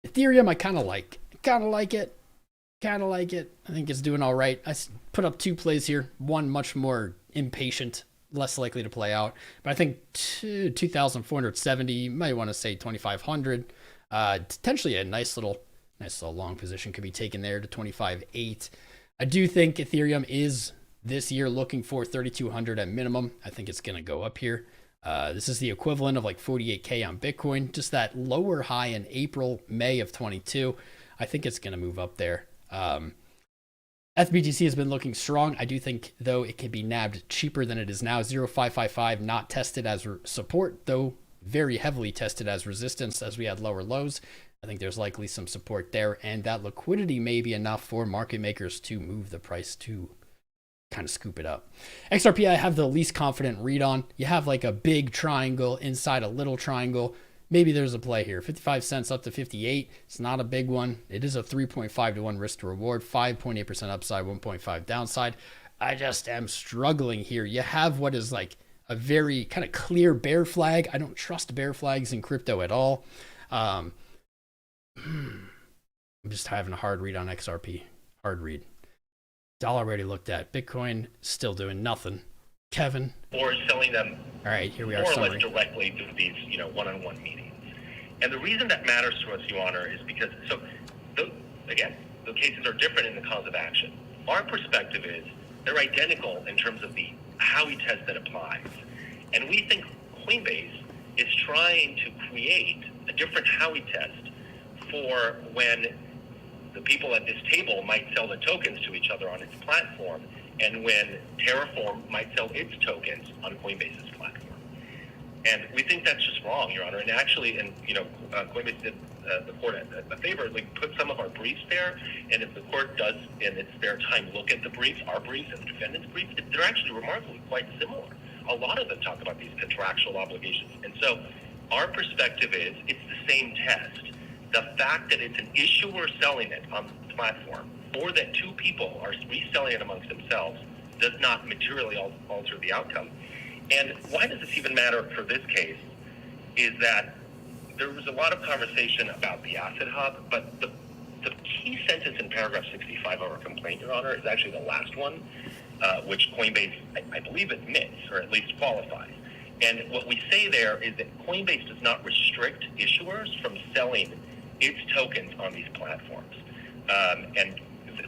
Ethereum, I kind of like. I think it's doing all right. I put up 2 plays here. One much more impatient, less likely to play out. But I think 2,470, you might want to say 2,500. Potentially a nice little long position could be taken there to 25.8. I do think Ethereum is this year looking for 3,200 at minimum. I think it's going to go up here. This is the equivalent of like 48K on Bitcoin, just that lower high in April, May of 22. I think it's going to move up there. FBTC has been looking strong. I do think, though, it can be nabbed cheaper than it is now. 0.555 not tested as support, though very heavily tested as resistance as we had lower lows. I think there's likely some support there, and that liquidity may be enough for market makers to move the price to kind of scoop it up. XRP, I have the least confident read on. You have like a big triangle inside a little triangle. Maybe there's a play here. 55 cents up to 58. It's not a big one. It is a 3.5 to 1 risk to reward, 5.8% upside, 1.5 downside. I just am struggling here. You have what is like a very kind of clear bear flag. I don't trust bear flags in crypto at all. I'm just having a hard read on XRP. Hard read. Dollar already looked at. Bitcoin still doing nothing. Kevin. Or selling them all right, here we are. More or summary. less directly through these, one-on-one meetings. And the reason that matters to us, Your Honor, is because, again, the cases are different in the cause of action. Our perspective is they're identical in terms of the Howey test that applies. And we think Coinbase is trying to create a different Howey test for when the people at this table might sell the tokens to each other on its platform, and when Terraform might sell its tokens on Coinbase's platform. And we think that's just wrong, Your Honor. And actually, Coinbase did the court a favor, put some of our briefs there, and if the court does in its spare time look at the briefs, our briefs and the defendant's briefs, they're actually remarkably quite similar. A lot of them talk about these contractual obligations. And so our perspective is it's the same test. The fact that it's an issuer selling it on the platform, or that 2 people are reselling it amongst themselves, does not materially alter the outcome. And why does this even matter for this case is that there was a lot of conversation about the asset hub, but the key sentence in paragraph 65 of our complaint, Your Honor, is actually the last one, which Coinbase, I believe, admits, or at least qualifies. And what we say there is that Coinbase does not restrict issuers from selling its tokens on these platforms. And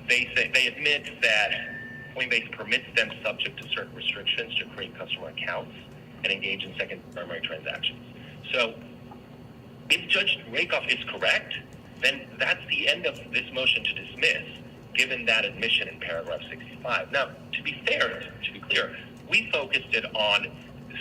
they admit that Coinbase permits them, subject to certain restrictions, to create customer accounts and engage in secondary transactions. So if Judge Rakoff is correct, then that's the end of this motion to dismiss, given that admission in paragraph 65. Now, to be fair, to be clear, we focused it on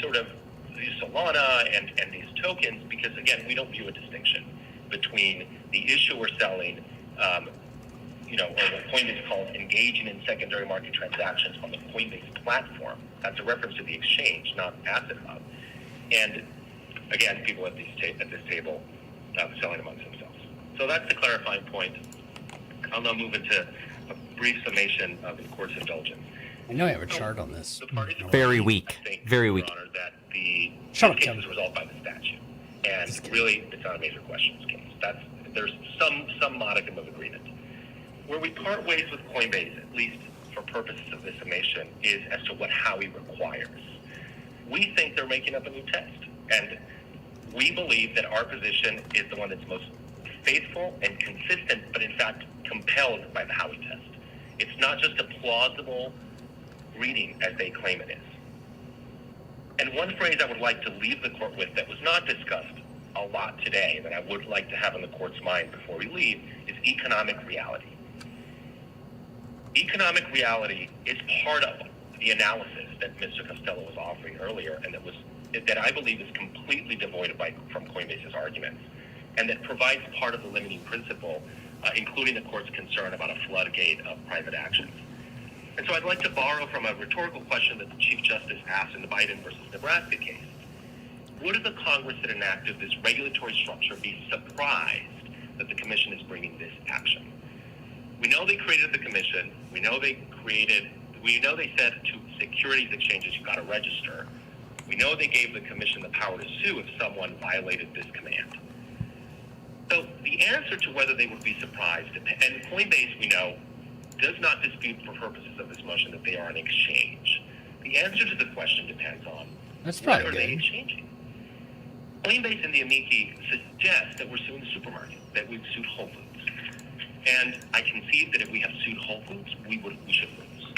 sort of the Solana and these tokens because, again, we don't view a distinction between the issuer selling, or what Coinbase calls engaging in secondary market transactions on the Coinbase platform. That's a reference to the exchange, not Asset Hub. And again, people at this table selling amongst themselves. So that's the clarifying point. I'll now move into a brief summation of the court's indulgence. I know I have a chart on this. The parties Very agree, weak. I think, Very Your weak. Honor, that the Shut case up, is resolved by the statute. And really, it's not a major questions case. There's some modicum of agreement. Where we part ways with Coinbase, at least for purposes of this summation, is as to what Howey requires. We think they're making up a new test. And we believe that our position is the one that's most faithful and consistent, but in fact compelled by the Howey test. It's not just a plausible reading as they claim it is. And one phrase I would like to leave the court with that was not discussed a lot today, that I would like to have in the court's mind before we leave, is economic reality. Economic reality is part of the analysis that Mr. Costello was offering earlier, and that I believe is completely devoid from Coinbase's arguments, and that provides part of the limiting principle, including the court's concern about a floodgate of private actions. And so I'd like to borrow from a rhetorical question that the Chief Justice asked in the Biden versus Nebraska case. Would the Congress that enacted this regulatory structure be surprised that the Commission is bringing this action? We know they created the Commission. We know they said to securities exchanges, you've got to register. We know they gave the Commission the power to sue if someone violated this command. So the answer to whether they would be surprised, and Coinbase, we know, does not dispute for purposes of this motion that they are an exchange. The answer to the question depends on what are they exchanging. Coinbase and the amici suggest that we're suing the supermarket, that we've sued Whole Foods. And I concede that if we have sued Whole Foods, we should lose.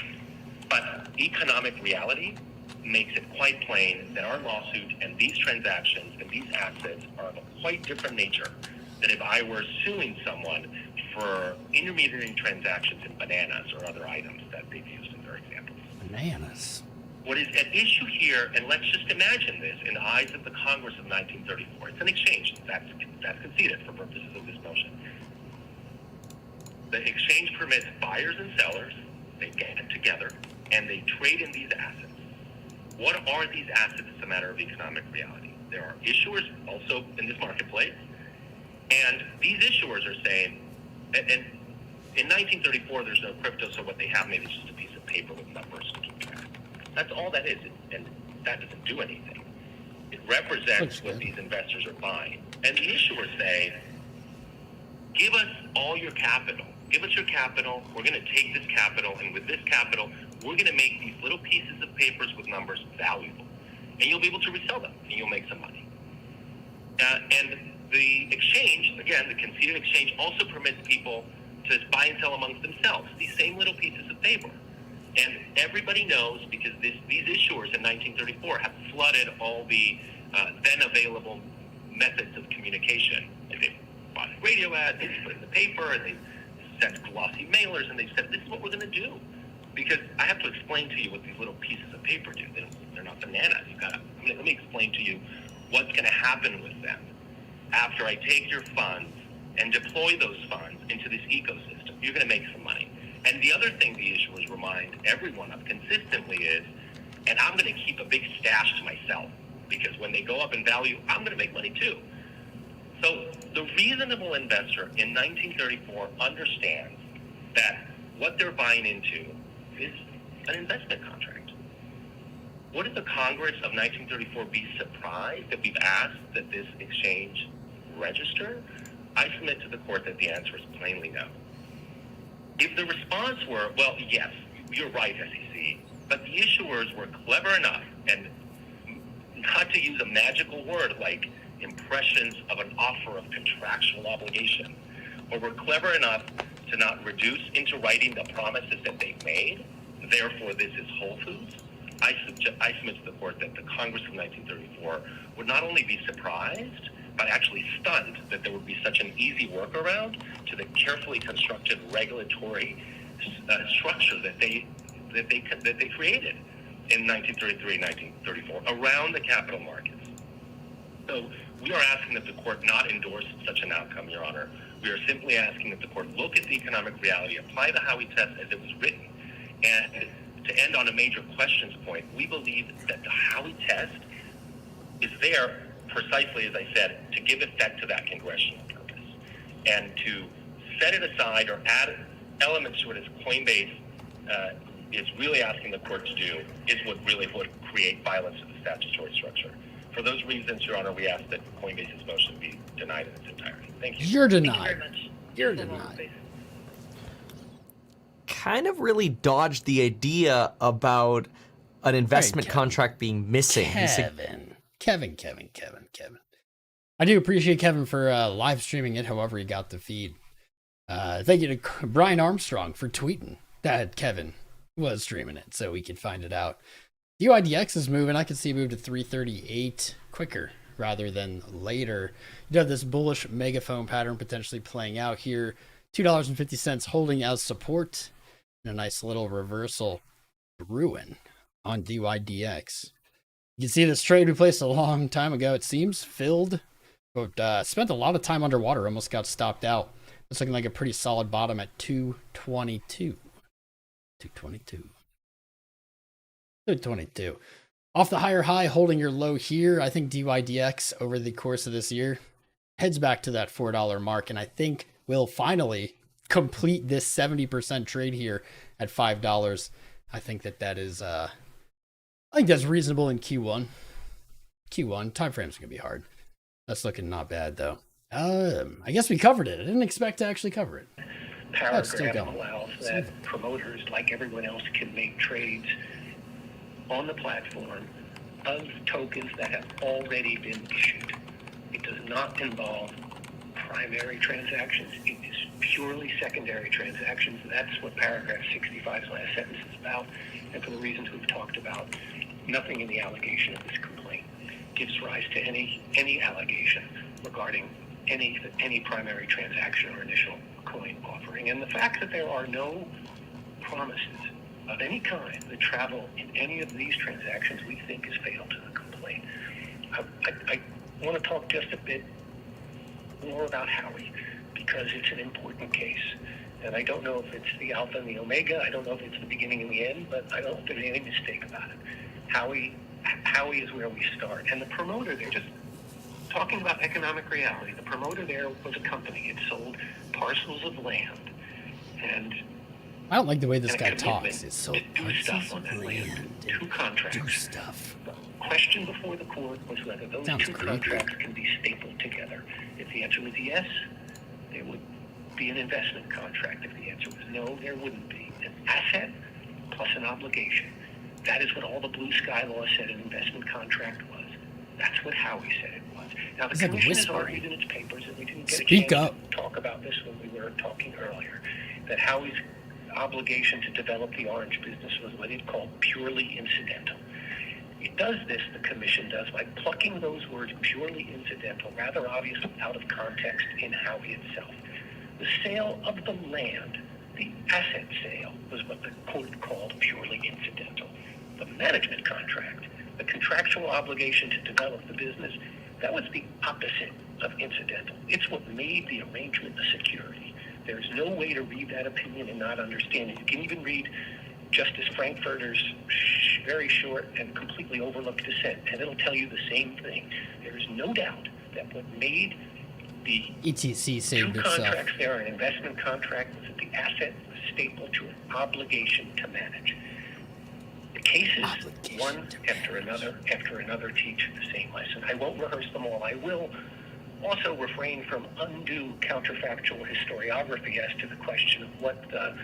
But economic reality makes it quite plain that our lawsuit and these transactions and these assets are of a quite different nature than if I were suing someone for intermediary transactions in bananas or other items that they've used in their examples. Bananas. What is at issue here, and let's just imagine this in the eyes of the Congress of 1934, it's an exchange. That's conceded for purposes of this motion. The exchange permits buyers and sellers, they get together, and they trade in these assets. What are these assets as a matter of economic reality? There are issuers also in this marketplace, and these issuers are saying, and in 1934 there's no crypto, so what they have maybe is just a piece of paper with numbers to keep track. That's all that is, and that doesn't do anything. It represents what these investors are buying. And the issuers say, give us all your capital. Give us your capital. We're going to take this capital, and with this capital, we're going to make these little pieces of papers with numbers valuable. And you'll be able to resell them, and you'll make some money. And the exchange, again, the conceded exchange, also permits people to buy and sell amongst themselves, these same little pieces of paper. And everybody knows, because these issuers in 1934 have flooded all the then available methods of communication. And they've bought radio ads, they've put it in the paper, and they've sent glossy mailers, and they've said, this is what we're going to do. Because I have to explain to you what these little pieces of paper do. They're not bananas. Let me explain to you what's going to happen with them after I take your funds and deploy those funds into this ecosystem. You're going to make some money. And the other thing the issuers remind everyone of consistently is, and I'm going to keep a big stash to myself, because when they go up in value, I'm going to make money too. So the reasonable investor in 1934 understands that what they're buying into is an investment contract. Would the Congress of 1934 be surprised if we've asked that this exchange register? I submit to the court that the answer is plainly no. If the response were, well, yes, you're right, SEC, but the issuers were clever enough, and not to use a magical word like impressions of an offer of contractual obligation, or were clever enough to not reduce into writing the promises that they've made, therefore this is Whole Foods, I submit to the court that the Congress of 1934 would not only be surprised, but actually stunned that there would be such an easy workaround to the carefully constructed regulatory structure that they created in 1933 1934 around the capital markets. So we are asking that the court not endorse such an outcome, Your Honor. We are simply asking that the court look at the economic reality, apply the Howey test as it was written, and to end on a major questions point, we believe that the Howey test is there precisely, as I said, to give effect to that congressional purpose and to set it aside or add elements to it as Coinbase is really asking the court to do is what really would create violence of the statutory structure. For those reasons, Your Honor, we ask that Coinbase's motion be denied in its entirety. Thank you. You're Thank you denied. very much. You're Mr. denied. Coinbase. Kind of really dodged the idea about an investment Kevin. contract being missing. He said, Kevin. I do appreciate Kevin for live streaming it however he got the feed. Thank you to Brian Armstrong for tweeting that Kevin was streaming it so we could find it out. UIDX is moving. I can see it move to 338 quicker rather than later. You have this bullish megaphone pattern potentially playing out here. $2.50 holding as support. And a nice little reversal ruin on DYDX. You can see this trade we placed a long time ago. It seems filled, but spent a lot of time underwater. Almost got stopped out. It's looking like a pretty solid bottom at 222. 222. Off the higher high, holding your low here. I think DYDX over the course of this year heads back to that $4 mark, and I think we'll finally complete this 70% trade here at $5. I think that is I think that's reasonable in Q1. Time frame's gonna be hard. That's looking not bad though. I guess we covered it. I didn't expect to actually cover it. Paragraph allows that promoters, like everyone else, can make trades on the platform of tokens that have already been issued. It does not involve primary transactions. It is purely secondary transactions. That's what paragraph 65's last sentence is about. And for the reasons we've talked about, nothing in the allegation of this complaint gives rise to any allegation regarding any primary transaction or initial coin offering. And the fact that there are no promises of any kind that travel in any of these transactions, we think is fatal to the complaint. I want to talk just a bit more about Howey, because it's an important case. And I don't know if it's the alpha and the omega. I don't know if it's the beginning and the end, but I don't think there's any mistake about it. Howey is where we start. And the promoter, they're just talking about economic reality. The promoter there was a company. It sold parcels of land. And I don't like the way this and guy a commitment talks. It's so to do stuff on that land. Two contracts. Do stuff. The question before the court was whether those Sounds two creepy. contracts can be stapled together. If the answer was yes, there would be an investment contract. If the answer was no, there wouldn't be. An asset plus an obligation. That is what all the blue sky law said an investment contract was. That's what Howey said it was. Now, the It's like commission has whispering. argued in its papers, and we didn't get Speak a chance up. to talk about this when we were talking earlier, that Howey's obligation to develop the orange business was what it called purely incidental. It does this, the commission does, by plucking those words purely incidental, rather obviously out of context in Howey itself. The sale of the land, the asset sale, was what the court called purely incidental. The management contract, the contractual obligation to develop the business, that was the opposite of incidental. It's what made the arrangement a security. There's no way to read that opinion and not understand it. You can even read Justice Frankfurter's very short and completely overlooked dissent, and it'll tell you the same thing. There is no doubt that what made the ETC saved two itself. contracts there, an investment contract, was that the asset was stapled to an obligation to manage. The cases, Obligation one to after another, teach the same lesson. I won't rehearse them all. I will also refrain from undue counterfactual historiography as to the question of what the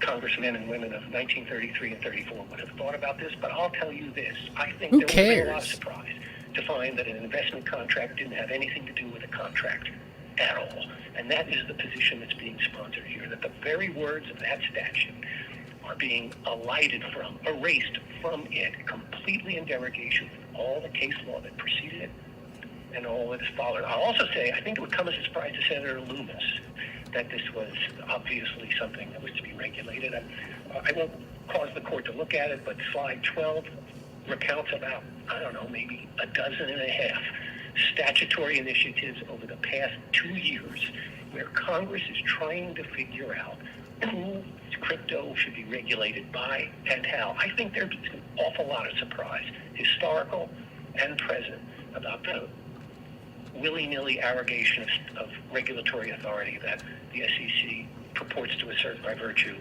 congressmen and women of 1933 and 34 would have thought about this, but I'll tell you this. I think Who there will be a lot of cares? surprise to find that an investment contract didn't have anything to do with a contract at all. And that is the position that's being sponsored here, that the very words of that statute are being elided from, erased from it, completely in derogation with all the case law that preceded it and all that has followed. I'll also say, I think it would come as a surprise to Senator Loomis that this was obviously something that was to be regulated. I won't cause the court to look at it, but slide 12 recounts about, I don't know, maybe a dozen and a half statutory initiatives over the past 2 years where Congress is trying to figure out who crypto should be regulated by and how. I think there's an awful lot of surprise, historical and present, about the willy-nilly arrogation of regulatory authority that the SEC purports to assert by virtue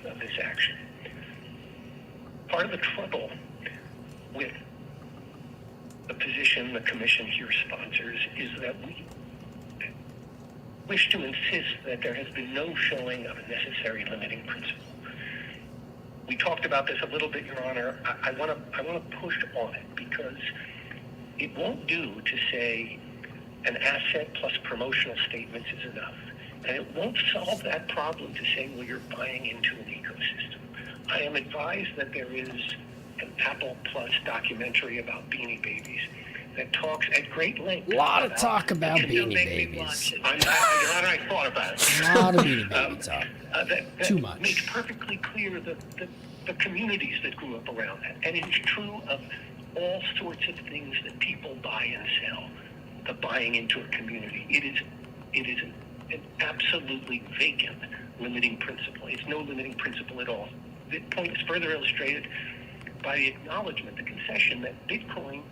of this action. Part of the trouble with the position the Commission here sponsors is that we wish to insist that there has been no showing of a necessary limiting principle. We talked about this a little bit, Your Honor. I want to push on it because it won't do to say an asset plus promotional statements is enough. And it won't solve that problem to say, well, you're buying into an ecosystem. I am advised that there is an Apple Plus documentary about Beanie Babies that talks at great length. A lot of talk about Beanie Babies. I'm glad I thought about it. A lot of Beanie Baby talk. That Too much. Makes perfectly clear the communities that grew up around that. And it is true of all sorts of things that people buy and sell. The buying into a community. It is an absolutely vacant limiting principle. It's no limiting principle at all. The point is further illustrated by the acknowledgement, the concession that Bitcoin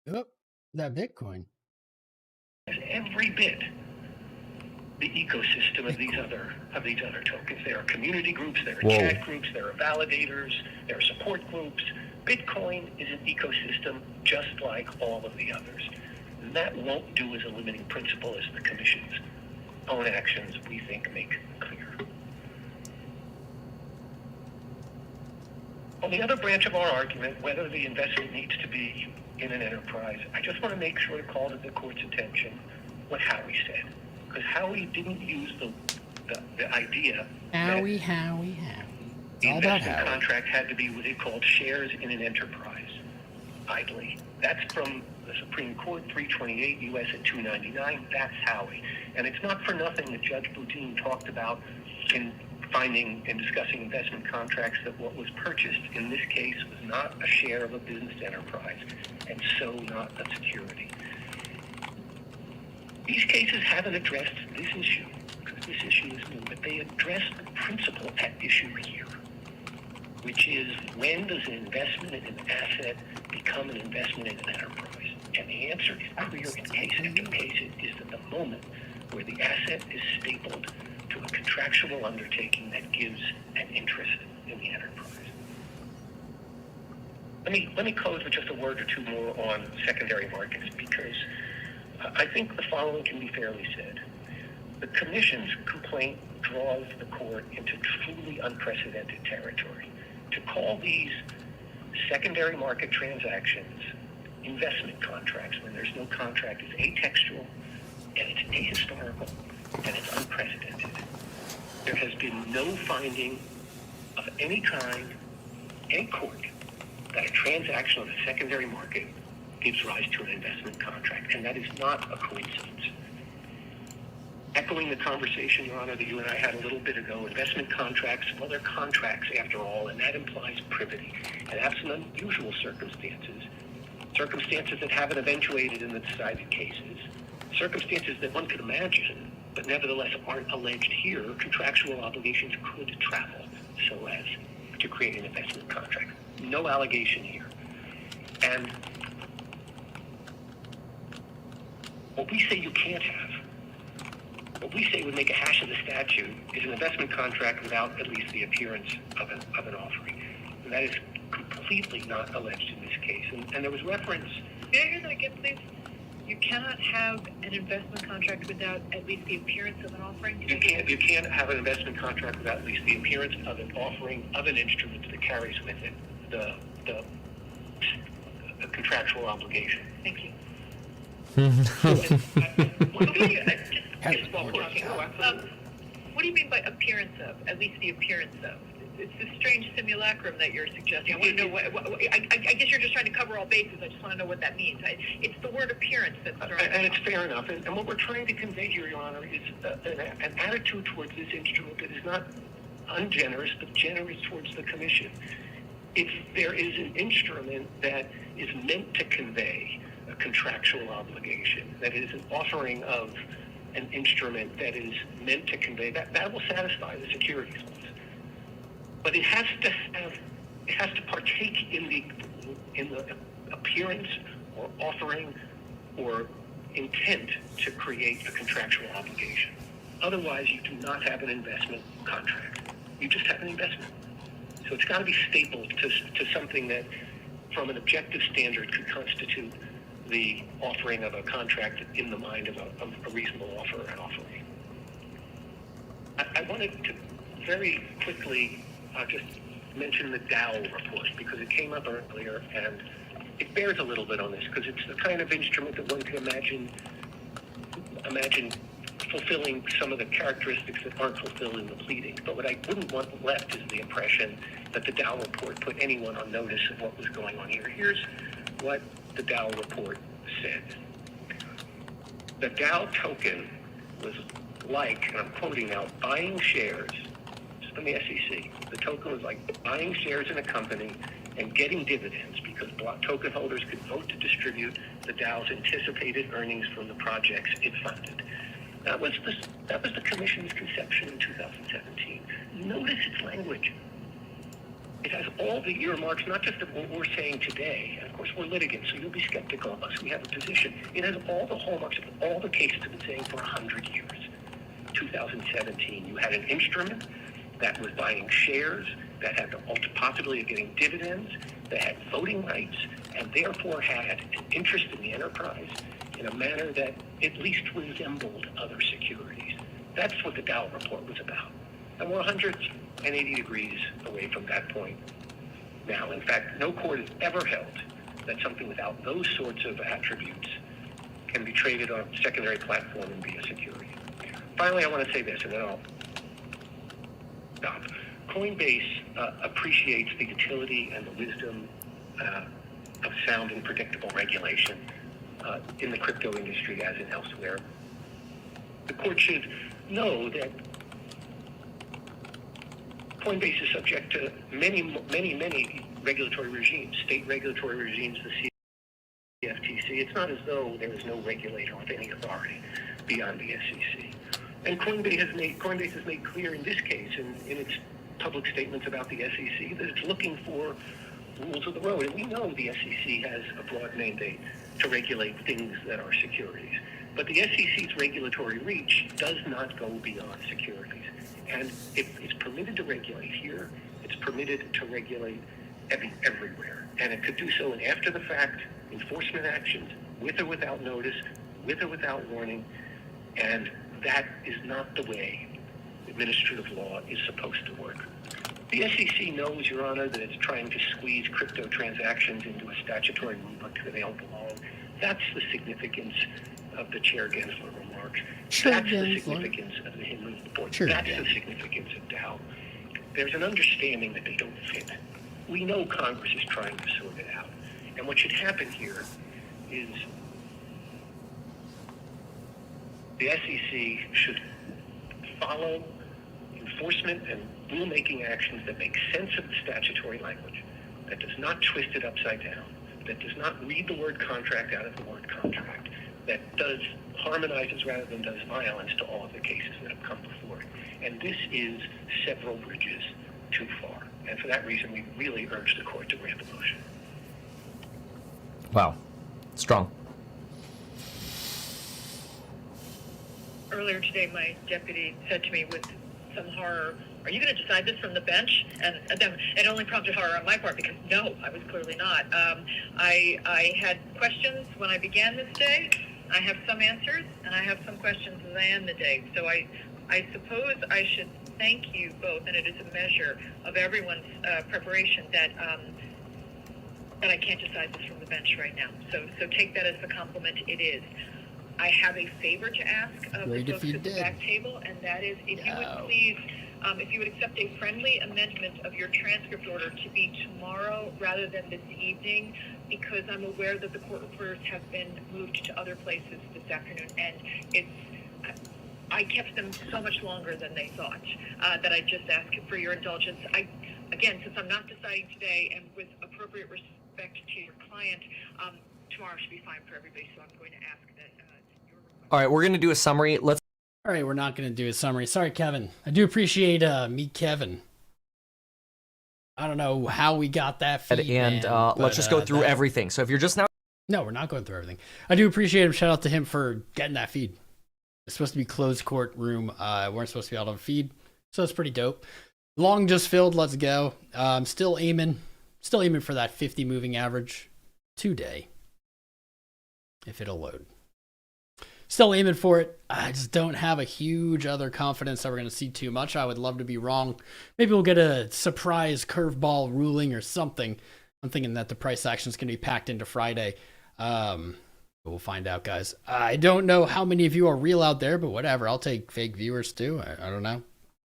Yep, that Bitcoin. is every bit the ecosystem of these other tokens. There are community groups, there are chat groups, there are validators, there are support groups. Bitcoin is an ecosystem just like all of the others. And that won't do as a limiting principle as the Commission's own actions, we think, make clear. On the other branch of our argument, whether the investment needs to be in an enterprise, I just want to make sure to call to the court's attention what Howie said. Because Howie didn't use the idea Howie. the All about investment Howie. contract had to be what they called shares in an enterprise, idly. That's from the Supreme Court, 328 U.S. at 299. That's Howie. And it's not for nothing that Judge Boudin talked about in finding and discussing investment contracts that what was purchased in this case was not a share of a business enterprise, and so not a security. These cases haven't addressed this issue, because this issue is new, but they address the principle at issue here, which is when does an investment in an asset become an investment in an enterprise? And the answer is clear in case after case. It is at the moment where the asset is stapled to a contractual undertaking that gives an interest in the enterprise. Let me close with just a word or two more on secondary markets, because I think the following can be fairly said. The Commission's complaint draws the court into truly unprecedented territory. To call these secondary market transactions investment contracts when there's no contract is atextual, and it's ahistorical, and it's unprecedented. There has been no finding of any kind, any court, that a transaction on the secondary market gives rise to an investment contract, and that is not a coincidence. Echoing the conversation, Your Honor, that you and I had a little bit ago, investment contracts, well, they're contracts after all, and that implies privity. And absent unusual circumstances that haven't eventuated in the decided cases, circumstances that one could imagine, but nevertheless aren't alleged here, contractual obligations could travel so as to create an investment contract. No allegation here. And what we say you can't have, what we say would make a hash of the statute, is an investment contract without at least the appearance of an offering. And that is completely not alleged in this case. And there was reference... May I hear that again, please? You cannot have an investment contract without at least the appearance of an offering? You can't have an investment contract without at least the appearance of an offering of an instrument that carries with it the contractual obligation. Thank you. What do you mean by appearance of? At least the appearance of? It's this strange simulacrum that you're suggesting. I want to know I guess you're just trying to cover all bases. I just want to know what that means. It's the word appearance that's throwing me and it's off. fair enough. And what we're trying to convey here, Your Honor, is an attitude towards this instrument that is not ungenerous, but generous towards the Commission. If there is an instrument that is meant to convey a contractual obligation, that is an offering of an instrument that is meant to convey that will satisfy the securities laws. But it has to partake in the appearance or offering or intent to create a contractual obligation. Otherwise, you do not have an investment contract. You just have an investment. So it's got to be stapled to something that, from an objective standard, could constitute the offering of a contract in the mind of a reasonable offer and offering. I wanted to very quickly just mention the Dow report because it came up earlier and it bears a little bit on this because it's the kind of instrument that one can imagine fulfilling some of the characteristics that aren't fulfilled in the pleadings. But what I wouldn't want left is the impression that the Dow report put anyone on notice of what was going on here. Here's what the Dow report said. The Dow token was like, and I'm quoting now, buying shares from the SEC. The token was like buying shares in a company and getting dividends because block token holders could vote to distribute the Dow's anticipated earnings from the projects it funded. That was the Commission's conception in 2017. Notice its language. It has all the earmarks, not just of what we're saying today. And of course, we're litigants, so you'll be skeptical of us. We have a position. It has all the hallmarks of all the cases have been saying for 100 years. 2017, you had an instrument that was buying shares, that had the possibility of getting dividends, that had voting rights, and therefore had an interest in the enterprise in a manner that at least resembled other securities. That's what the Dow report was about. And we're 180 degrees away from that point now. In fact, no court has ever held that something without those sorts of attributes can be traded on a secondary platform and be a security. Finally, I want to say this, and then I'll stop. Coinbase appreciates the utility and the wisdom of sound and predictable regulation in the crypto industry as in elsewhere. The court should know that Coinbase is subject to many regulatory regimes, state regulatory regimes, the CFTC. It's not as though there is no regulator with any authority beyond the SEC. And Coinbase has made clear in this case, in its public statements about the SEC, that it's looking for rules of the road. And we know the SEC has a broad mandate to regulate things that are securities. But the SEC's regulatory reach does not go beyond securities. And if it's permitted to regulate here, it's permitted to regulate everywhere. And it could do so in after-the-fact enforcement actions, with or without notice, with or without warning. And that is not the way administrative law is supposed to work. The SEC knows, Your Honor, that it's trying to squeeze crypto transactions into a statutory rubric that they don't belong. That's the significance of the Chair Gensler remarks. That's the significance of the Hinman report. That's the significance of Dow. There's an understanding that they don't fit. We know Congress is trying to sort it out. And what should happen here is the SEC should follow enforcement and rulemaking actions that make sense of the statutory language, that does not twist it upside down, that does not read the word contract out of the word contract, that harmonizes rather than does violence to all of the cases that have come before it. And this is several bridges too far. And for that reason, we really urge the court to grant the motion. Wow. Strong. Earlier today, my deputy said to me with some horror, "Are you going to decide this from the bench?" And then it only prompted horror on my part because no, I was clearly not. I had questions when I began this day. I have some answers, and I have some questions as I end the day. So I suppose I should thank you both, and it is a measure of everyone's preparation that I can't decide this from the bench right now. So take that as the compliment it is. I have a favor to ask of the folks at the back table, and that is if you would please, if you would accept a friendly amendment of your transcript order to be tomorrow rather than this evening, because I'm aware that the court reporters have been moved to other places this afternoon, and I kept them so much longer than they thought, that I just ask for your indulgence. Again, since I'm not deciding today, and with appropriate respect to your client, tomorrow should be fine for everybody, so I'm going to ask that your request. All right, we're going to do a summary. All right, we're not going to do a summary. Sorry, Kevin. I do appreciate Meet Kevin. I don't know how we got that feed, and let's just go through everything. So if you're just now... No, we're not going through everything. I do appreciate him. Shout out to him for getting that feed. It's supposed to be closed courtroom. Weren't supposed to be out of feed, so it's pretty dope. Long just filled. Let's go. Still aiming for that 50 moving average today. If it'll load. Still aiming for it. I just don't have a huge other confidence that we're going to see too much. I would love to be wrong. Maybe we'll get a surprise curveball ruling or something. I'm thinking that the price action is going to be packed into Friday. But we'll find out, guys. I don't know how many of you are real out there, but whatever. I'll take fake viewers too. I don't know.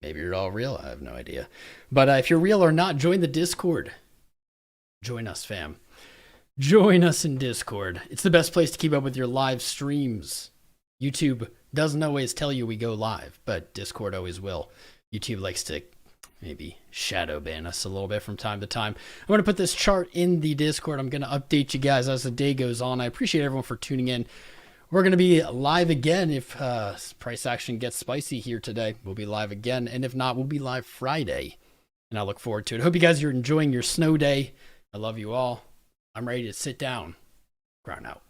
Maybe you're all real. I have no idea. But if you're real or not, join the Discord. Join us, fam. Join us in Discord. It's the best place to keep up with your live streams. YouTube doesn't always tell you we go live, but Discord always will. YouTube likes to maybe shadow ban us a little bit from time to time. I'm going to put this chart in the Discord. I'm going to update you guys as the day goes on. I appreciate everyone for tuning in. We're going to be live again if price action gets spicy here today. We'll be live again, and if not, we'll be live Friday, and I look forward to it. I hope you guys are enjoying your snow day. I love you all. I'm ready to sit down. Crown out.